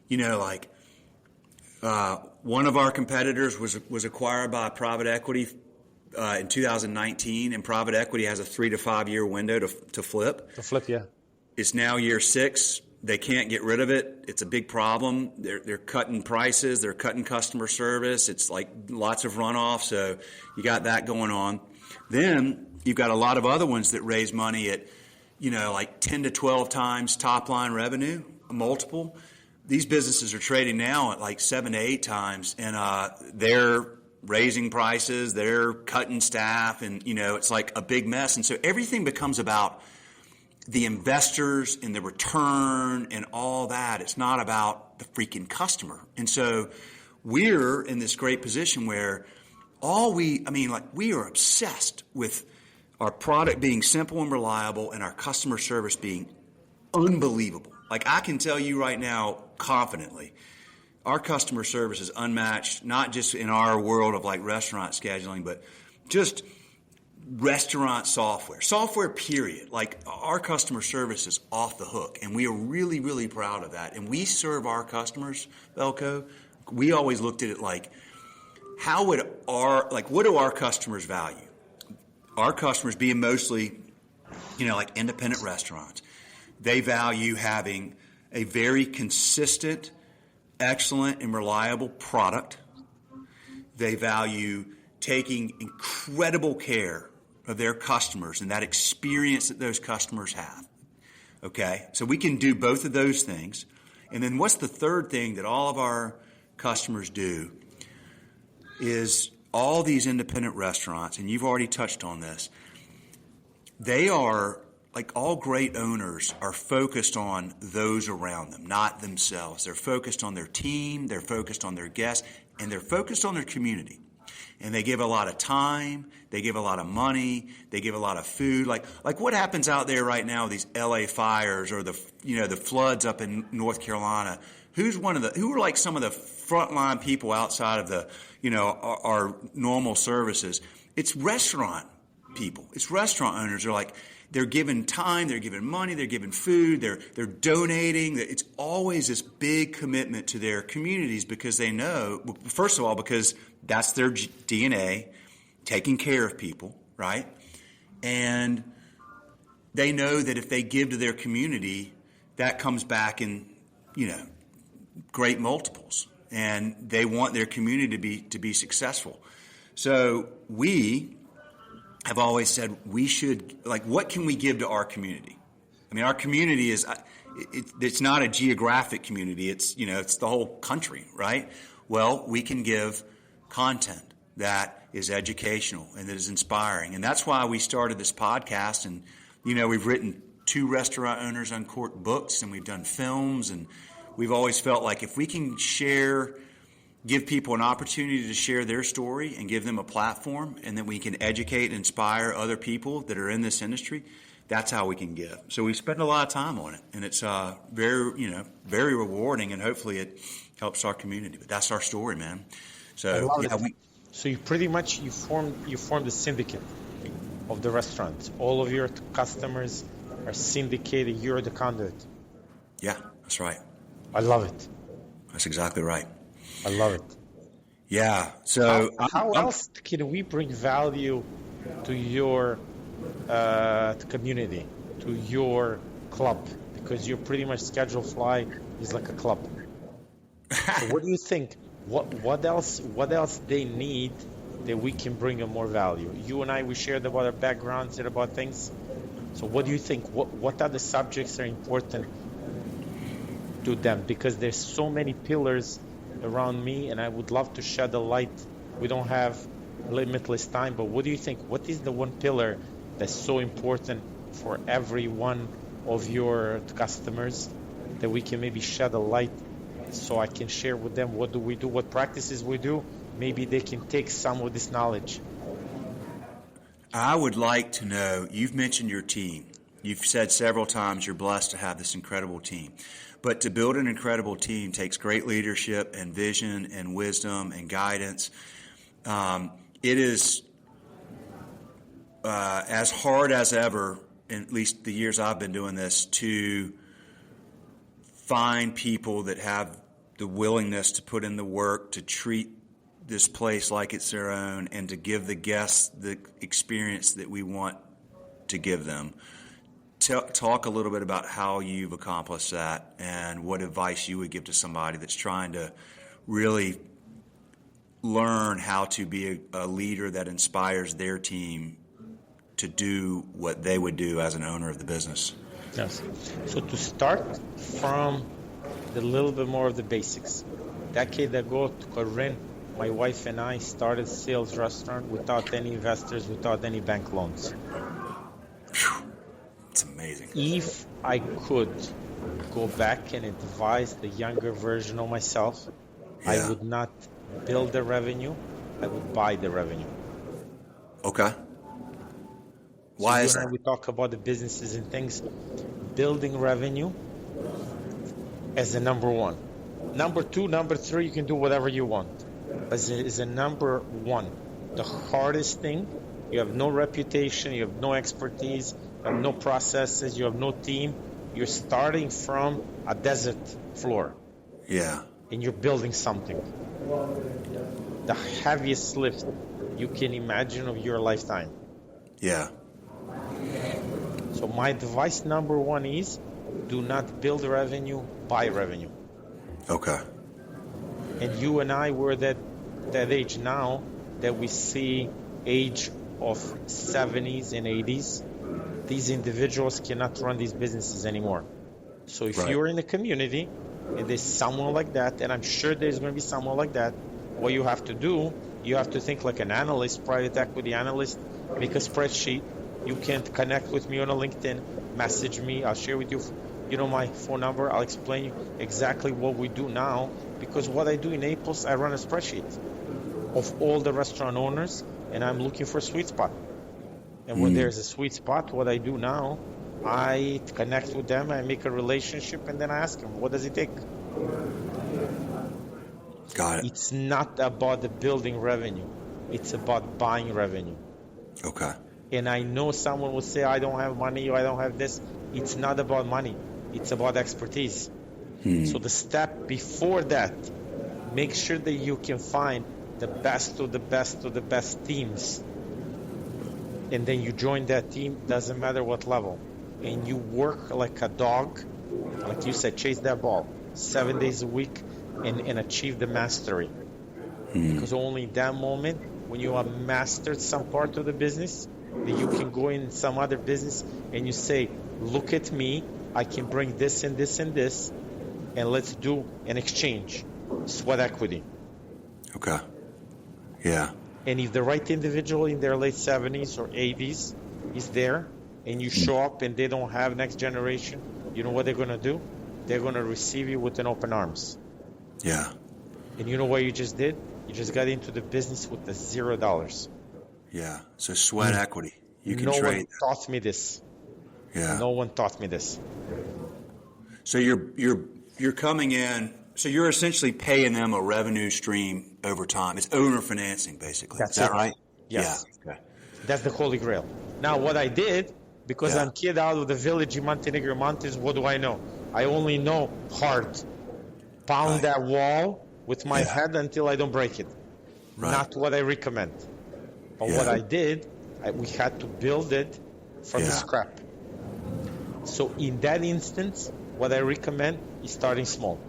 you know, like one of our competitors was acquired by private equity in 2019, and private equity has a 3 to 5 year window to flip. To flip, yeah. It's now year 6. They can't get rid of it. It's a big problem. They're cutting prices. They're cutting customer service. It's like lots of runoff. So you got that going on. Then you've got a lot of other ones that raise money at, you know, like 10 to 12 times top line revenue, a multiple. These businesses are trading now at like 7 to 8 times, and they're raising prices. They're cutting staff, and, you know, it's like a big mess. And so everything becomes about the investors and the return and all that. It's not about the freaking customer. And so we're in this great position where we are obsessed with our product being simple and reliable and our customer service being unbelievable. Like, I can tell you right now confidently, our customer service is unmatched, not just in our world of like restaurant scheduling, but just restaurant software period. Like, our customer service is off the hook, and we are really, really proud of that. And we serve our customers, Veljko. We always looked at it like, what do our customers value? Our customers, being mostly, you know, like independent restaurants, they value having a very consistent, excellent, and reliable product. They value taking incredible care of their customers and that experience that those customers have. Okay? So we can do both of those things. And then what's the third thing that all of our customers do is all these independent restaurants, and you've already touched on this, they are, like all great owners, are focused on those around them, not themselves. They're focused on their team, they're focused on their guests, and they're focused on their community. And they give a lot of time, they give a lot of money, they give a lot of food. Like what happens out there right now, these LA fires or the floods up in North Carolina. Who are like some of the frontline people outside of the, our normal services? It's restaurant people. It's restaurant owners. They're giving time, they're giving money, they're giving food, they're donating. It's always this big commitment to their communities because they know, first of all, because that's their DNA, taking care of people, right? And they know that if they give to their community, that comes back in, great multiples. And they want their community to be successful. So we have always said we should, what can we give to our community? I mean, our community it's not a geographic community. It's, it's the whole country, right? Well, we can give content that is educational and that is inspiring. And that's why we started this podcast. And, we've written 2 Restaurant Owners Uncorked books, and we've done films. And we've always felt like if we can give people an opportunity to share their story and give them a platform, and then we can educate and inspire other people that are in this industry, that's how we can give. So we spend a lot of time on it, and it's very rewarding, and hopefully it helps our community. But that's our story, man. So so you pretty much you formed a syndicate of the restaurants. All of your customers are syndicated. You're the conduit. Yeah, that's right. I love it. That's exactly right. I love it. Yeah. So how else can we bring value to your community, to your club? Because you're pretty much Schedule Fly is like a club. So what do you think? What else they need that we can bring them more value? You and I, we shared about our backgrounds and about things. So what do you think? What are the subjects that are important to them? Because there's so many pillars around me, and I would love to shed a light. We don't have limitless time, but what do you think? What is the one pillar that's so important for every one of your customers that we can maybe shed a light so I can share with them what do we do, what practices we do? Maybe they can take some of this knowledge. I would like to know, you've mentioned your team. You've said several times you're blessed to have this incredible team. But to build an incredible team takes great leadership and vision and wisdom and guidance. It is as hard as ever, in at least the years I've been doing this, to find people that have the willingness to put in the work, to treat this place like it's their own, and to give the guests the experience that we want to give them. Talk a little bit about how you've accomplished that and what advice you would give to somebody that's trying to really learn how to be a leader that inspires their team to do what they would do as an owner of the business. Yes. So to start from a little bit more of the basics. A decade ago, Corinne, my wife and I started SAILS restaurant without any investors, without any bank loans. It's amazing. If I could go back and advise the younger version of myself, I would not build the revenue, I would buy the revenue. Okay. Why is that? We talk about the businesses and things. Building revenue as a number one. Number two, number three, you can do whatever you want. As a number one, the hardest thing, you have no reputation, you have no expertise, you have no processes, you have no team. You're starting from a desert floor. Yeah. And you're building something. The heaviest lift you can imagine of your lifetime. Yeah. So my advice number one is do not build revenue, buy revenue. Okay. And you and I were that age now that we see age of 70s and 80s. These individuals cannot run these businesses anymore. So if you're in a community and there's someone like that, and I'm sure there's going to be someone like that, what you have to do You have to think like an analyst, private equity analyst. Make a spreadsheet. You can connect with me on a LinkedIn, message me. I'll share with you, my phone number. I'll explain you exactly what we do now, because what I do in Naples, I run a spreadsheet of all the restaurant owners, and I'm looking for a sweet spot. And when there's a sweet spot, what I do now, I connect with them, I make a relationship, and then I ask them, what does it take? Got it. It's not about the building revenue. It's about buying revenue. Okay. And I know someone will say, I don't have money, or I don't have this. It's not about money. It's about expertise. So the step before that, make sure that you can find the best of the best of the best teams. And then you join that team, doesn't matter what level. And you work like a dog, like you said, chase that ball 7 days a week and achieve the mastery. Because only in that moment, when you have mastered some part of the business, that you can go in some other business and you say, look at me, I can bring this and this and this, and let's do an exchange, sweat equity. Okay. Yeah. And if the right individual in their late 70s or 80s is there, and you show up and they don't have next generation, you know what they're going to do? They're going to receive you with an open arms. Yeah. And you know what you just did? You just got into the business with the $0. Yeah. So sweat equity. You can trade. No one taught me this. Yeah. No one taught me this. So you're coming in. So you're essentially paying them a revenue stream over time. It's owner financing, basically. That's Is that it. right? Yes. Yeah. Okay. That's the holy grail. Now, what I did, because I'm kid out of the village in Montenegro mountains, what do I know? I only know hard. Pound that wall with my head until I don't break it. Right. Not what I recommend. But what I did, we had to build it from the scrap. So in that instance, what I recommend is starting small.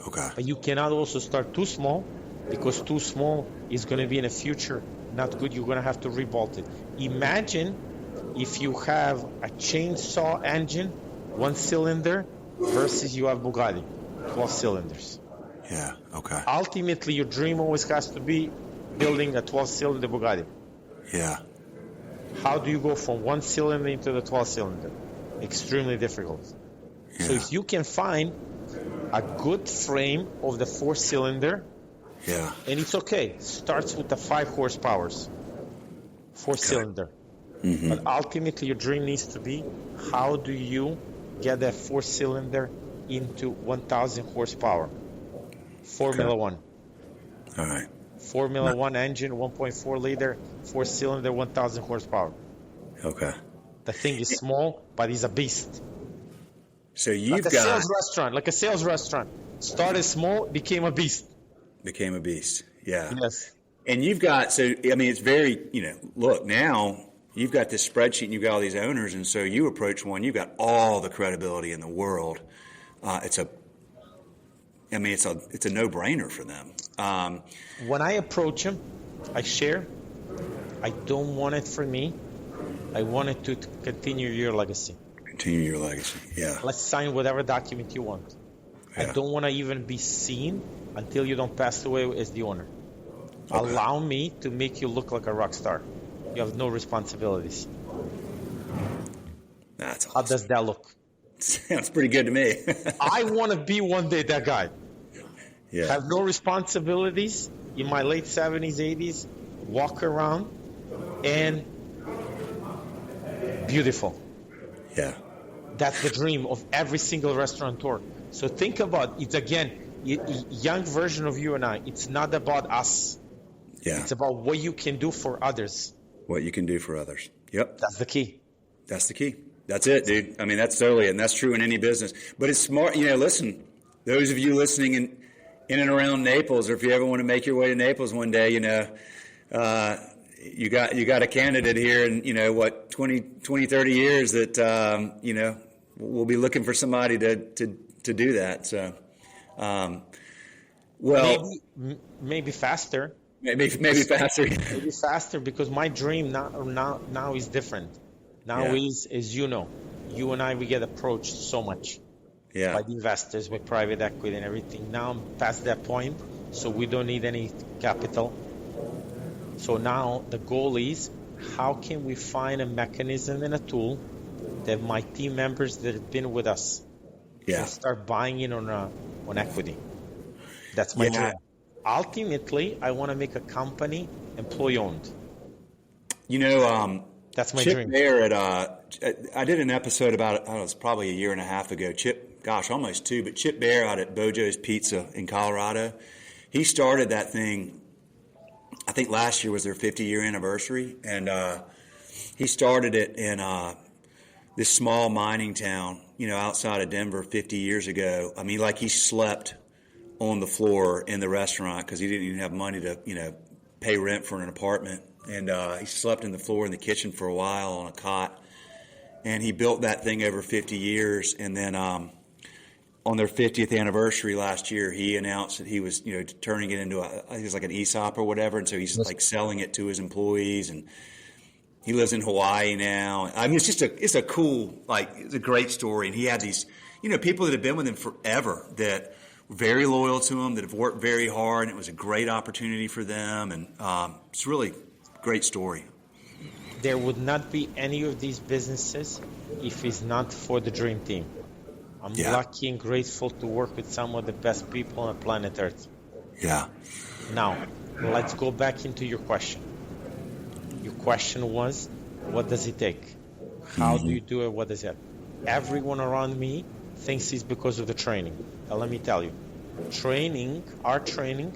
Okay. But you cannot also start too small, because too small is going to be in the future not good. You're going to have to rebolt it. Imagine if you have a chainsaw engine, 1 cylinder, versus you have Bugatti, 12 cylinders. Yeah. Okay. Ultimately, your dream always has to be building a 12-cylinder Bugatti. Yeah. How do you go from 1 cylinder into the 12-cylinder? Extremely difficult. Yeah. So if you can find a good frame of the 4-cylinder, and it's okay, starts with the 5 horsepower, 4-cylinder. But ultimately, your dream needs to be, how do you get that 4-cylinder into 1,000 horsepower? Formula One. All right. Formula One engine, 1.4 liter, 4-cylinder, 1,000 horsepower. Okay. The thing is small, but it's a beast. So you've like a sales restaurant. Started small, became a beast. Became a beast. Yeah. Yes. And you've got, so, I mean, it's very, look, now you've got this spreadsheet and you've got all these owners. And so you approach one, you've got all the credibility in the world. It's a no-brainer for them. When I approach them, I share. I don't want it for me. I want it to continue your legacy. Continue your legacy, yeah. Let's sign whatever document you want. Yeah. I don't want to even be seen until you don't pass away as the owner. Okay. Allow me to make you look like a rock star. You have no responsibilities. That's awesome. How does that look? Sounds pretty good to me. I want to be one day that guy. Yeah. Have no responsibilities in my late 70s, 80s, walk around and beautiful. Yeah. That's the dream of every single restaurateur. So think about it again, young version of you and I. It's not about us. Yeah. It's about what you can do for others. What you can do for others. Yep. That's the key. That's the key. That's it, dude. I mean, that's totally it. And that's true in any business. But it's smart. Listen, those of you listening in and around Naples, or if you ever want to make your way to Naples one day, you got a candidate here in, 20, 30 years that, we'll be looking for somebody to do that. So, maybe faster. Maybe faster. Maybe faster, because my dream now is different. Now is, as you know, you and I, we get approached so much by the investors, with private equity and everything. Now I'm past that point, so we don't need any capital. So now the goal is, how can we find a mechanism and a tool that my team members that have been with us can start buying in on equity? That's my dream. Ultimately, I want to make a company employee-owned. That's my Chip dream. Bear I did an episode about it, it was probably a year and a half ago. Almost 2, but Chip Bear out at Bojo's Pizza in Colorado, he started that thing, I think last year was their 50-year anniversary, and he started it in this small mining town, outside of Denver 50 years ago. I mean, like he slept on the floor in the restaurant because he didn't even have money to, pay rent for an apartment. And he slept in the floor in the kitchen for a while on a cot. And he built that thing over 50 years. And then on their 50th anniversary last year, he announced that he was, turning it into I think it's like an ESOP or whatever. And so he's like selling it to his employees. And he lives in Hawaii now. I mean, it's a cool, it's a great story. And he had these, people that have been with him forever that were very loyal to him, that have worked very hard. And it was a great opportunity for them. And it's really great story. There would not be any of these businesses if it's not for the dream team. I'm lucky and grateful to work with some of the best people on planet Earth. Yeah. Now, let's go back into your question. Your question was, what does it take? How do you do it? What does it? Everyone around me thinks it's because of the training. Now, let me tell you, our training,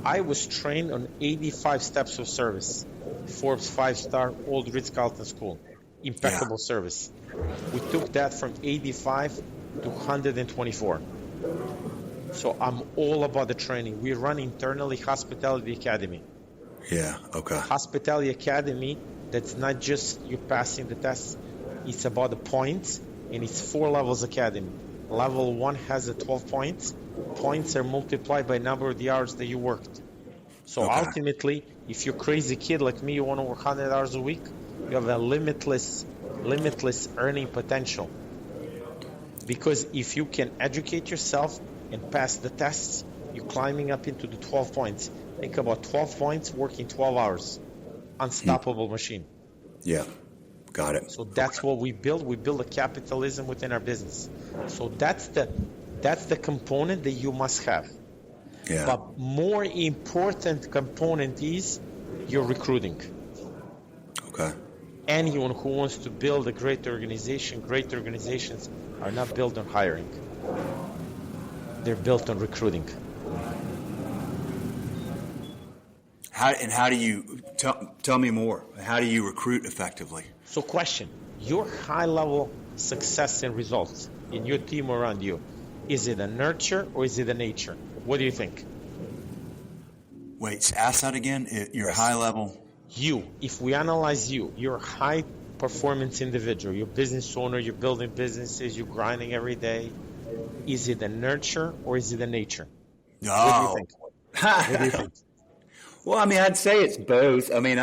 I was trained on 85 steps of service. Forbes 5-star, old Ritz Carlton school. Impeccable service. We took that from 85 to 124. So I'm all about the training. We run internally Hospitality Academy. Yeah, okay. Hospitality Academy, that's not just you passing the test. It's about the points, and it's 4 levels academy. Level 1 has 12 points. Points are multiplied by number of the hours that you worked. So ultimately, if you're a crazy kid like me, you want to work 100 hours a week, you have a limitless earning potential. Because if you can educate yourself and pass the tests, you're climbing up into the 12 points. Think about 12 points working 12 hours. Unstoppable machine. Yeah, got it. So that's what we build. We build a capitalism within our business. So that's the component that you must have. Yeah. But more important component is your recruiting. Okay. Anyone who wants to build a great organizations are not built on hiring. They're built on recruiting. How do you tell me more? How do you recruit effectively? So question, your high level success and results in your team around you, is it a nurture or is it a nature? What do you think? Wait, ask that again. Your high level. If we analyze you're a high performance individual, you're a business owner, you're building businesses, you're grinding every day. Is it a nurture or is it a nature? No. What do you think? What do you think? Well, I mean, I'd say it's both. I mean,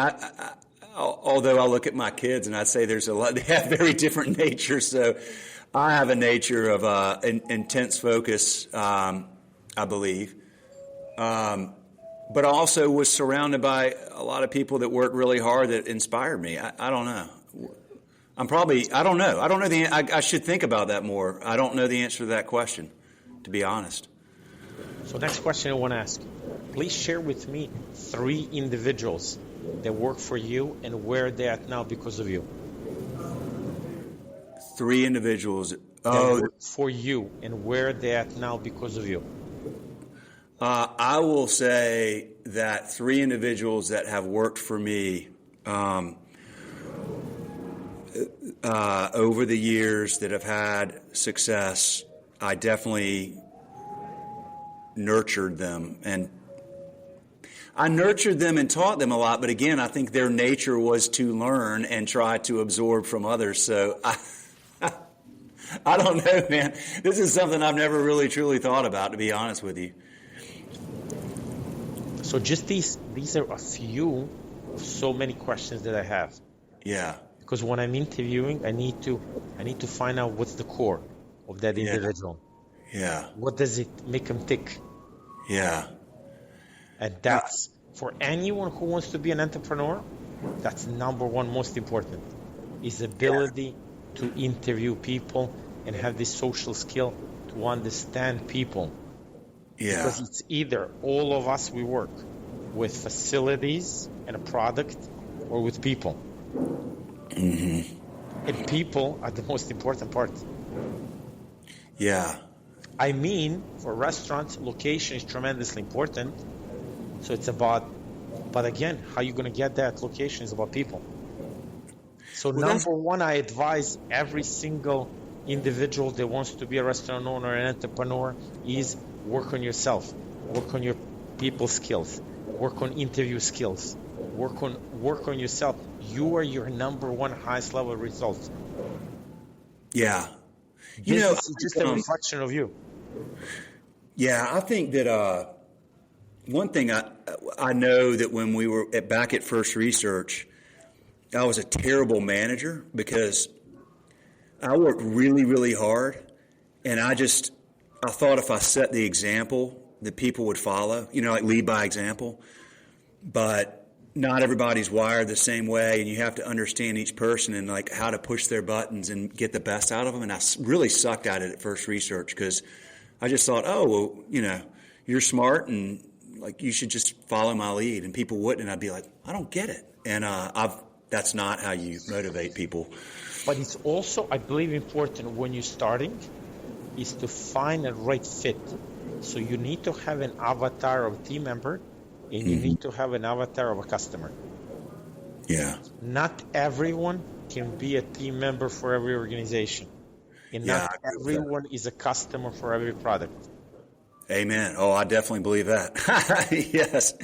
although I look at my kids and I'd say there's a lot, they have very different natures. So I have a nature of intense focus, I believe. But I also was surrounded by a lot of people that worked really hard that inspired me. I don't know. I don't know. I should think about that more. I don't know the answer to that question, to be honest. So next question I want to ask. Please share with me 3 individuals that work for you and where they're at now because of you. 3 individuals. That work for you and where they're at now because of you. I will say that 3 individuals that have worked for me over the years that have had success, I definitely nurtured them. And I nurtured them and taught them a lot, but again, I think their nature was to learn and try to absorb from others. So I don't know, man. This is something I've never really truly thought about, to be honest with you. So just these are a few of so many questions that I have. Yeah. Because when I'm interviewing, I need to find out what's the core of that individual. Yeah. What does it make them tick? Yeah. And that's For anyone who wants to be an entrepreneur, that's number one most important, is ability to interview people and have this social skill to understand people. Yeah. Because it's either all of us, we work with facilities and a product, or with people. Mm-hmm. And people are the most important part. Yeah. I mean, for restaurants, location is tremendously important. So it's about, but again, how you going to get that location is about people. So number one, I advise every single individual that wants to be a restaurant owner, an entrepreneur, is work on yourself, work on your people skills, work on interview skills, work on yourself. You are your number one highest level result. Yeah. Business is just a reflection of you. Yeah, I think that one thing I know that when we were back at First Research, I was a terrible manager because I worked really, really hard, and I thought if I set the example that people would follow, like lead by example, but not everybody's wired the same way, and you have to understand each person and like how to push their buttons and get the best out of them. And I really sucked at it at First Research because I just thought, oh, well, you're smart and like you should just follow my lead, and people wouldn't, and I'd be like, I don't get it. And that's not how you motivate people. But it's also, I believe, important when you're starting is to find a right fit. So you need to have an avatar of a team member, and you need to have an avatar of a customer. Yeah. Not everyone can be a team member for every organization. And not everyone is a customer for every product. Amen. Oh, I definitely believe that. Yes.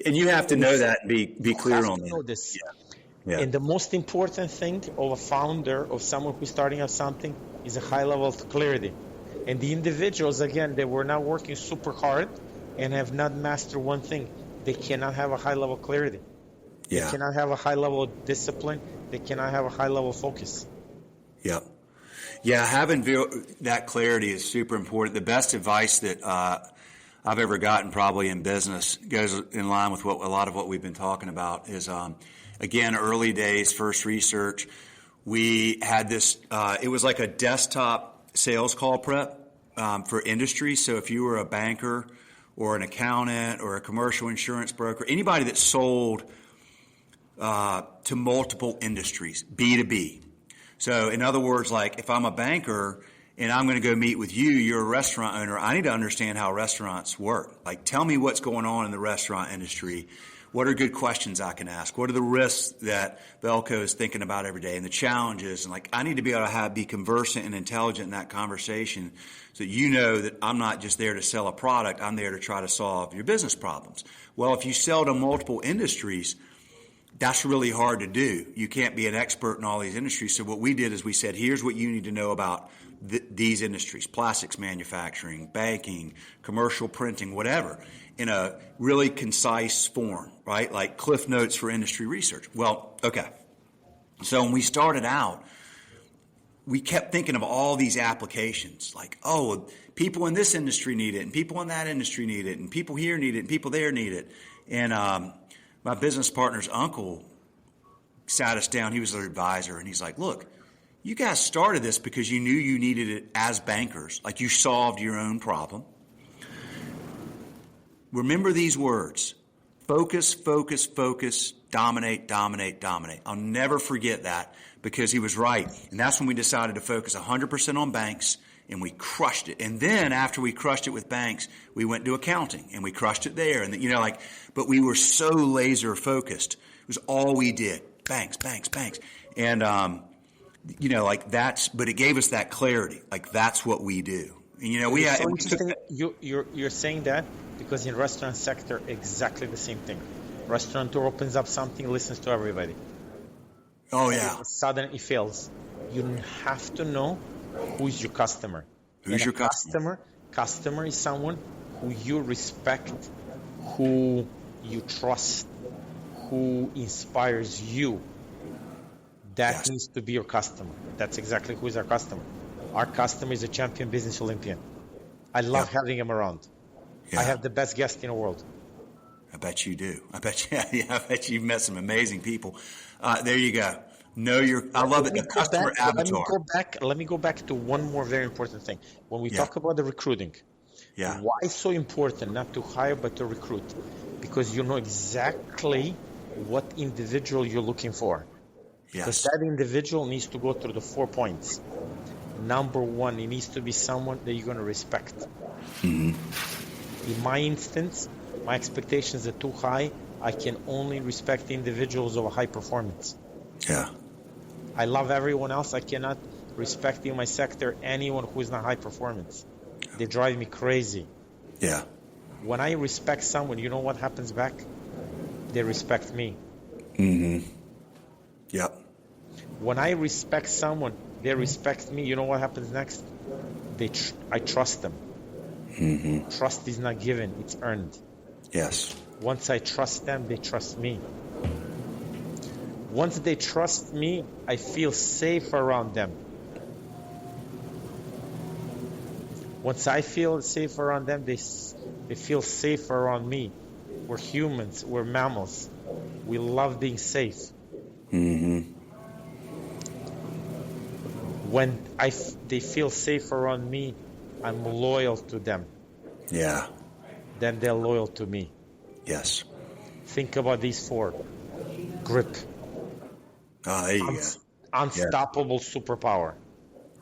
And you have to know that and be clear on that. Know this. Yeah. And the most important thing of a founder, of someone who's starting out something, is a high level of clarity. And the individuals, again, they were not working super hard and have not mastered one thing. They cannot have a high level of clarity. Yeah. They cannot have a high level of discipline. They cannot have a high level of focus. Yep. Yeah, having that clarity is super important. The best advice that I've ever gotten probably in business goes in line with a lot of what we've been talking about is, again, early days, First Research. We had this, it was like a desktop sales call prep for industry. So if you were a banker or an accountant or a commercial insurance broker, anybody that sold to multiple industries, B2B. So in other words, like if I'm a banker and I'm going to go meet with you, you're a restaurant owner, I need to understand how restaurants work. Like tell me what's going on in the restaurant industry. What are good questions I can ask? What are the risks that Veljko is thinking about every day and the challenges? And like I need to be able to be conversant and intelligent in that conversation so that you know that I'm not just there to sell a product, I'm there to try to solve your business problems. Well, if you sell to multiple industries, that's really hard to do. You can't be an expert in all these industries. So what we did is we said, here's what you need to know about these industries, plastics manufacturing, banking, commercial printing, whatever, in a really concise form, right? Like Cliff Notes for industry research. Well, okay. So when we started out, we kept thinking of all these applications like, oh, people in this industry need it, and people in that industry need it, and people here need it, and people there need it. And my business partner's uncle sat us down. He was their advisor, and he's like, look, you guys started this because you knew you needed it as bankers, like you solved your own problem. Remember these words: focus, focus, focus, dominate, dominate, dominate. I'll never forget that because he was right. And that's when we decided to focus 100% on banks, and we crushed it. And then after we crushed it with banks, we went to accounting and we crushed it there. And but we were so laser focused. It was all we did. Banks, banks, banks. And, but it gave us that clarity. Like that's what we do. And, we had, so interesting. You're saying that because in restaurant sector, exactly the same thing. Restaurateur opens up something, listens to everybody. Oh yeah. Suddenly it fails. You have to know who's your customer. Who's your customer? Customer is someone who you respect, who you trust, who inspires you. That needs to be your customer. That's exactly who is our customer. Our customer is a champion business Olympian. I love having him around. I have the best guest in the world. I bet you do. I bet you've met some amazing people. There you go. I love it. The customer avatar. Let me go back to one more very important thing. When we talk about the recruiting, why it's so important not to hire but to recruit? Because you know exactly what individual you're looking for. Yes. Because that individual needs to go through the 4 points. Number one, it needs to be someone that you're going to respect. Mm-hmm. In my instance, my expectations are too high. I can only respect individuals of a high performance. Yeah. I love everyone else. I cannot respect in my sector anyone who is not high performance. They drive me crazy. Yeah. When I respect someone, you know what happens back? They respect me. Mm-hmm. Yep. When I respect someone, they respect me. You know what happens next? I trust them. Mm-hmm. Trust is not given, it's earned. Yes. Once I trust them, they trust me. Once they trust me, I feel safe around them. Once I feel safe around them, they feel safe around me. We're humans, we're mammals. We love being safe. Mm-hmm. When they feel safe around me, I'm loyal to them. Yeah. Then they're loyal to me. Yes. Think about these 4. Grip. Oh, there you go. Unstoppable superpower.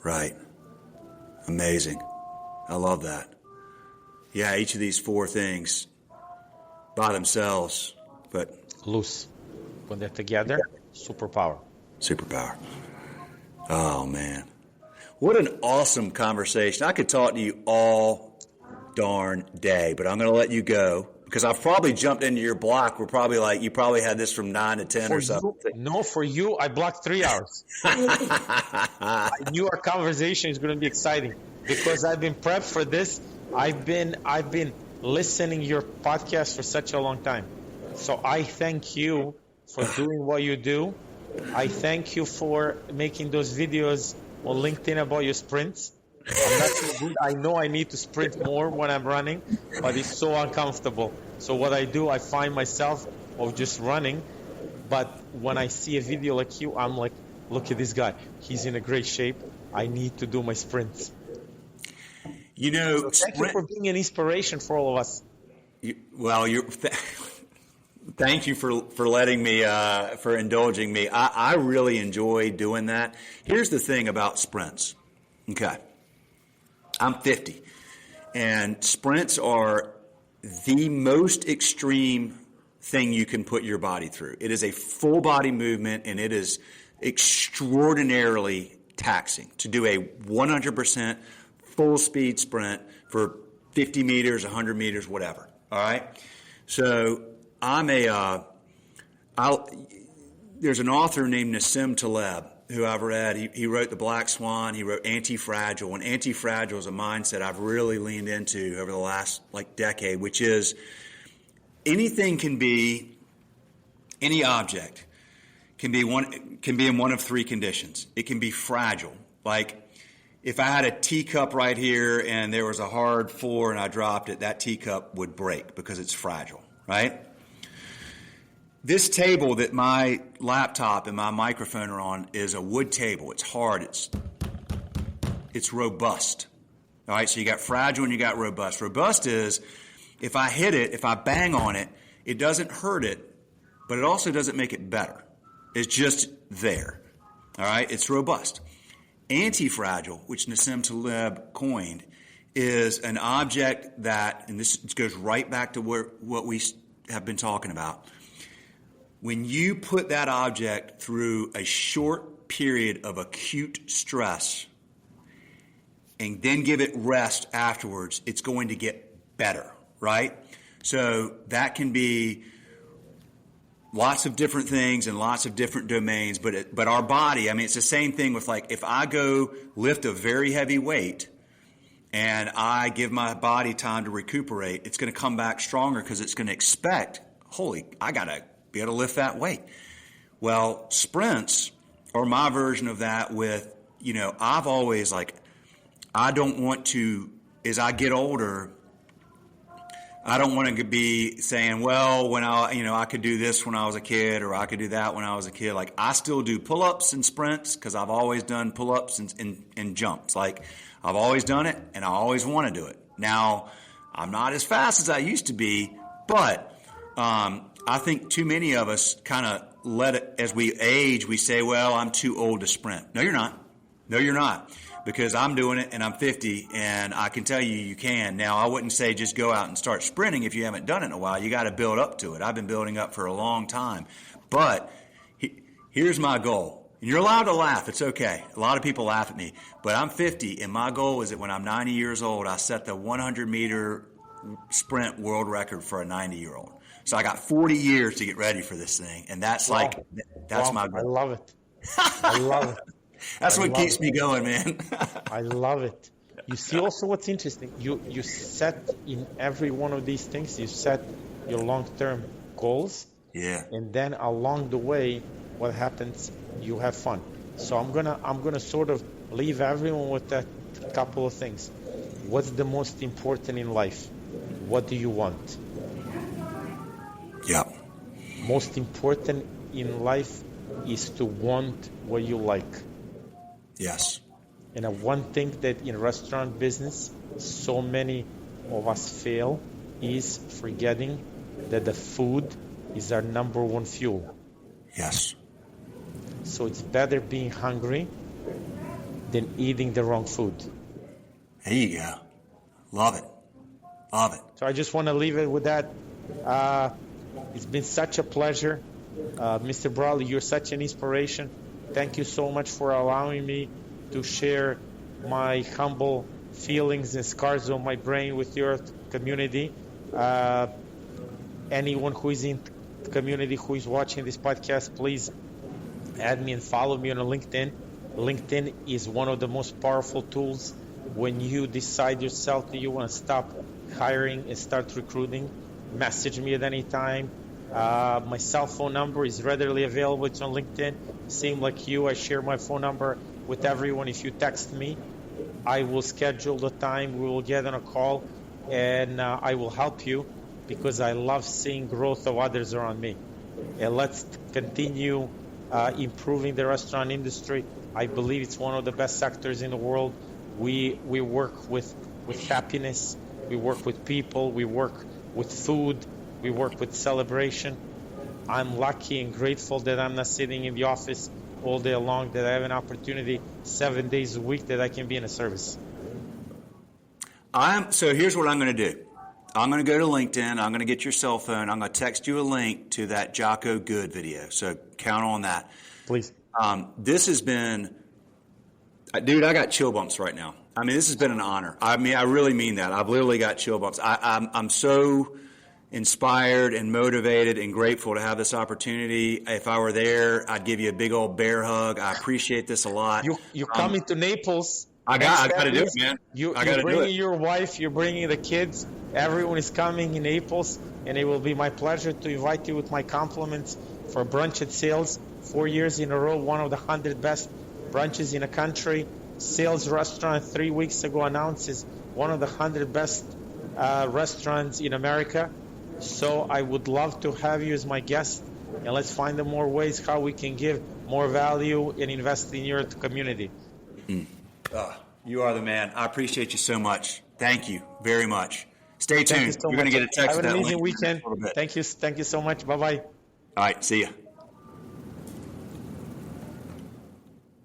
Right. Amazing. I love that. Yeah, each of these 4 things by themselves, but loose. When they're together, superpower. Superpower. Oh, man. What an awesome conversation. I could talk to you all darn day, but I'm going to let you go because I've probably jumped into your block. We're probably like, you probably had this from 9 to 10 or something. For you, I blocked 3 hours. I knew our conversation is going to be exciting because I've been prepped for this. I've been listening your podcast for such a long time. So I thank you for doing what you do. I thank you for making those videos on LinkedIn about your sprints. I'm not so good. I know I need to sprint more when I'm running, but it's so uncomfortable. So what I do, I find myself of just running. But when I see a video like you, I'm like, look at this guy. He's in a great shape. I need to do my sprints. You know, so thank you for being an inspiration for all of us. Thank you for letting me, for indulging me. I really enjoy doing that. Here's the thing about sprints. Okay. I'm 50, and sprints are the most extreme thing you can put your body through. It is a full body movement, and it is extraordinarily taxing to do a 100% full speed sprint for 50 meters, 100 meters, whatever. All right. So there's an author named Nassim Taleb who I've read. He wrote The Black Swan. He wrote Anti-Fragile. And Anti-Fragile is a mindset I've really leaned into over the last decade, which is anything can be, any object can be in one of 3 conditions. It can be fragile. Like if I had a teacup right here and there was a hard floor and I dropped it, that teacup would break because it's fragile, right? This table that my laptop and my microphone are on is a wood table. It's hard. It's robust. All right, so you got fragile and you got robust. Robust is if I hit it, if I bang on it, it doesn't hurt it, but it also doesn't make it better. It's just there. All right, it's robust. Anti-fragile, which Nassim Taleb coined, is an object that, and this goes right back to what we have been talking about. When you put that object through a short period of acute stress and then give it rest afterwards, it's going to get better, right? So that can be lots of different things and lots of different domains, but our body, I mean, it's the same thing with if I go lift a very heavy weight and I give my body time to recuperate, it's going to come back stronger because it's going to expect, I got to be able to lift that weight. Well, sprints are my version of that with, I've always I don't want to, as I get older, I don't want to be saying, well, when I could do this when I was a kid, or I could do that when I was a kid. Like, I still do pull-ups and sprints because I've always done pull-ups and jumps. Like, I've always done it, and I always want to do it. Now, I'm not as fast as I used to be, but I think too many of us kind of let it, as we age, we say, well, I'm too old to sprint. No, you're not. No, you're not. Because I'm doing it and I'm 50, and I can tell you can. Now, I wouldn't say just go out and start sprinting if you haven't done it in a while. You got to build up to it. I've been building up for a long time. But here's my goal. And you're allowed to laugh. It's okay. A lot of people laugh at me. But I'm 50, and my goal is that when I'm 90 years old, I set the 100-meter sprint world record for a 90-year-old. So I got 40 years to get ready for this thing. And that's my goal. I love it. I love it. That's what keeps me going, man. I love it. You see also what's interesting. You set in every one of these things, you set your long-term goals. Yeah. And then along the way, what happens, you have fun. So I'm gonna sort of leave everyone with that couple of things. What's the most important in life? What do you want? Yeah. Most important in life is to want what you like. Yes. And one thing that in restaurant business, so many of us fail is forgetting that the food is our number one fuel. Yes. So it's better being hungry than eating the wrong food. There you go. Love it. Love it. So I just want to leave it with that. It's been such a pleasure. Mr. Brawley, you're such an inspiration. Thank you so much for allowing me to share my humble feelings and scars on my brain with your community. Anyone who is in the community who is watching this podcast, please add me and follow me on LinkedIn. LinkedIn is one of the most powerful tools when you decide yourself that you want to stop hiring and start recruiting. Message me at any time. My cell phone number is readily available. It's on LinkedIn. Same like you, I share my phone number with everyone. If you text me, I will schedule the time. We will get on a call, and I will help you because I love seeing growth of others around me. And let's continue improving the restaurant industry. I believe it's one of the best sectors in the world. We work with happiness. We work with people. We work with food. We work with celebration. I'm lucky and grateful that I'm not sitting in the office all day long, that I have an opportunity 7 days a week that I can be in a service. So here's what I'm going to do. I'm going to go to LinkedIn. I'm going to get your cell phone. I'm going to text you a link to that Jocko Good video. So count on that. Please. This has been, dude, I got chill bumps right now. I mean, this has been an honor. I mean, I really mean that. I've literally got chill bumps. I'm so inspired and motivated and grateful to have this opportunity. If I were there, I'd give you a big old bear hug. I appreciate this a lot. You're coming to Naples. I got to do it, man. You're bringing your wife. You're bringing the kids. Everyone is coming in Naples, and it will be my pleasure to invite you with my compliments for brunch at SAILS. 4 years in a row, one of the 100 best brunches in the country. SAILS restaurant 3 weeks ago announces one of the 100 best restaurants in America. So I would love to have you as my guest, and let's find the more ways how we can give more value and invest in your community. You are the man. I appreciate you so much. Thank you very much. Stay tuned. You're going to get a text. Have an amazing weekend. Thank you so much. Bye-bye. All right. See ya.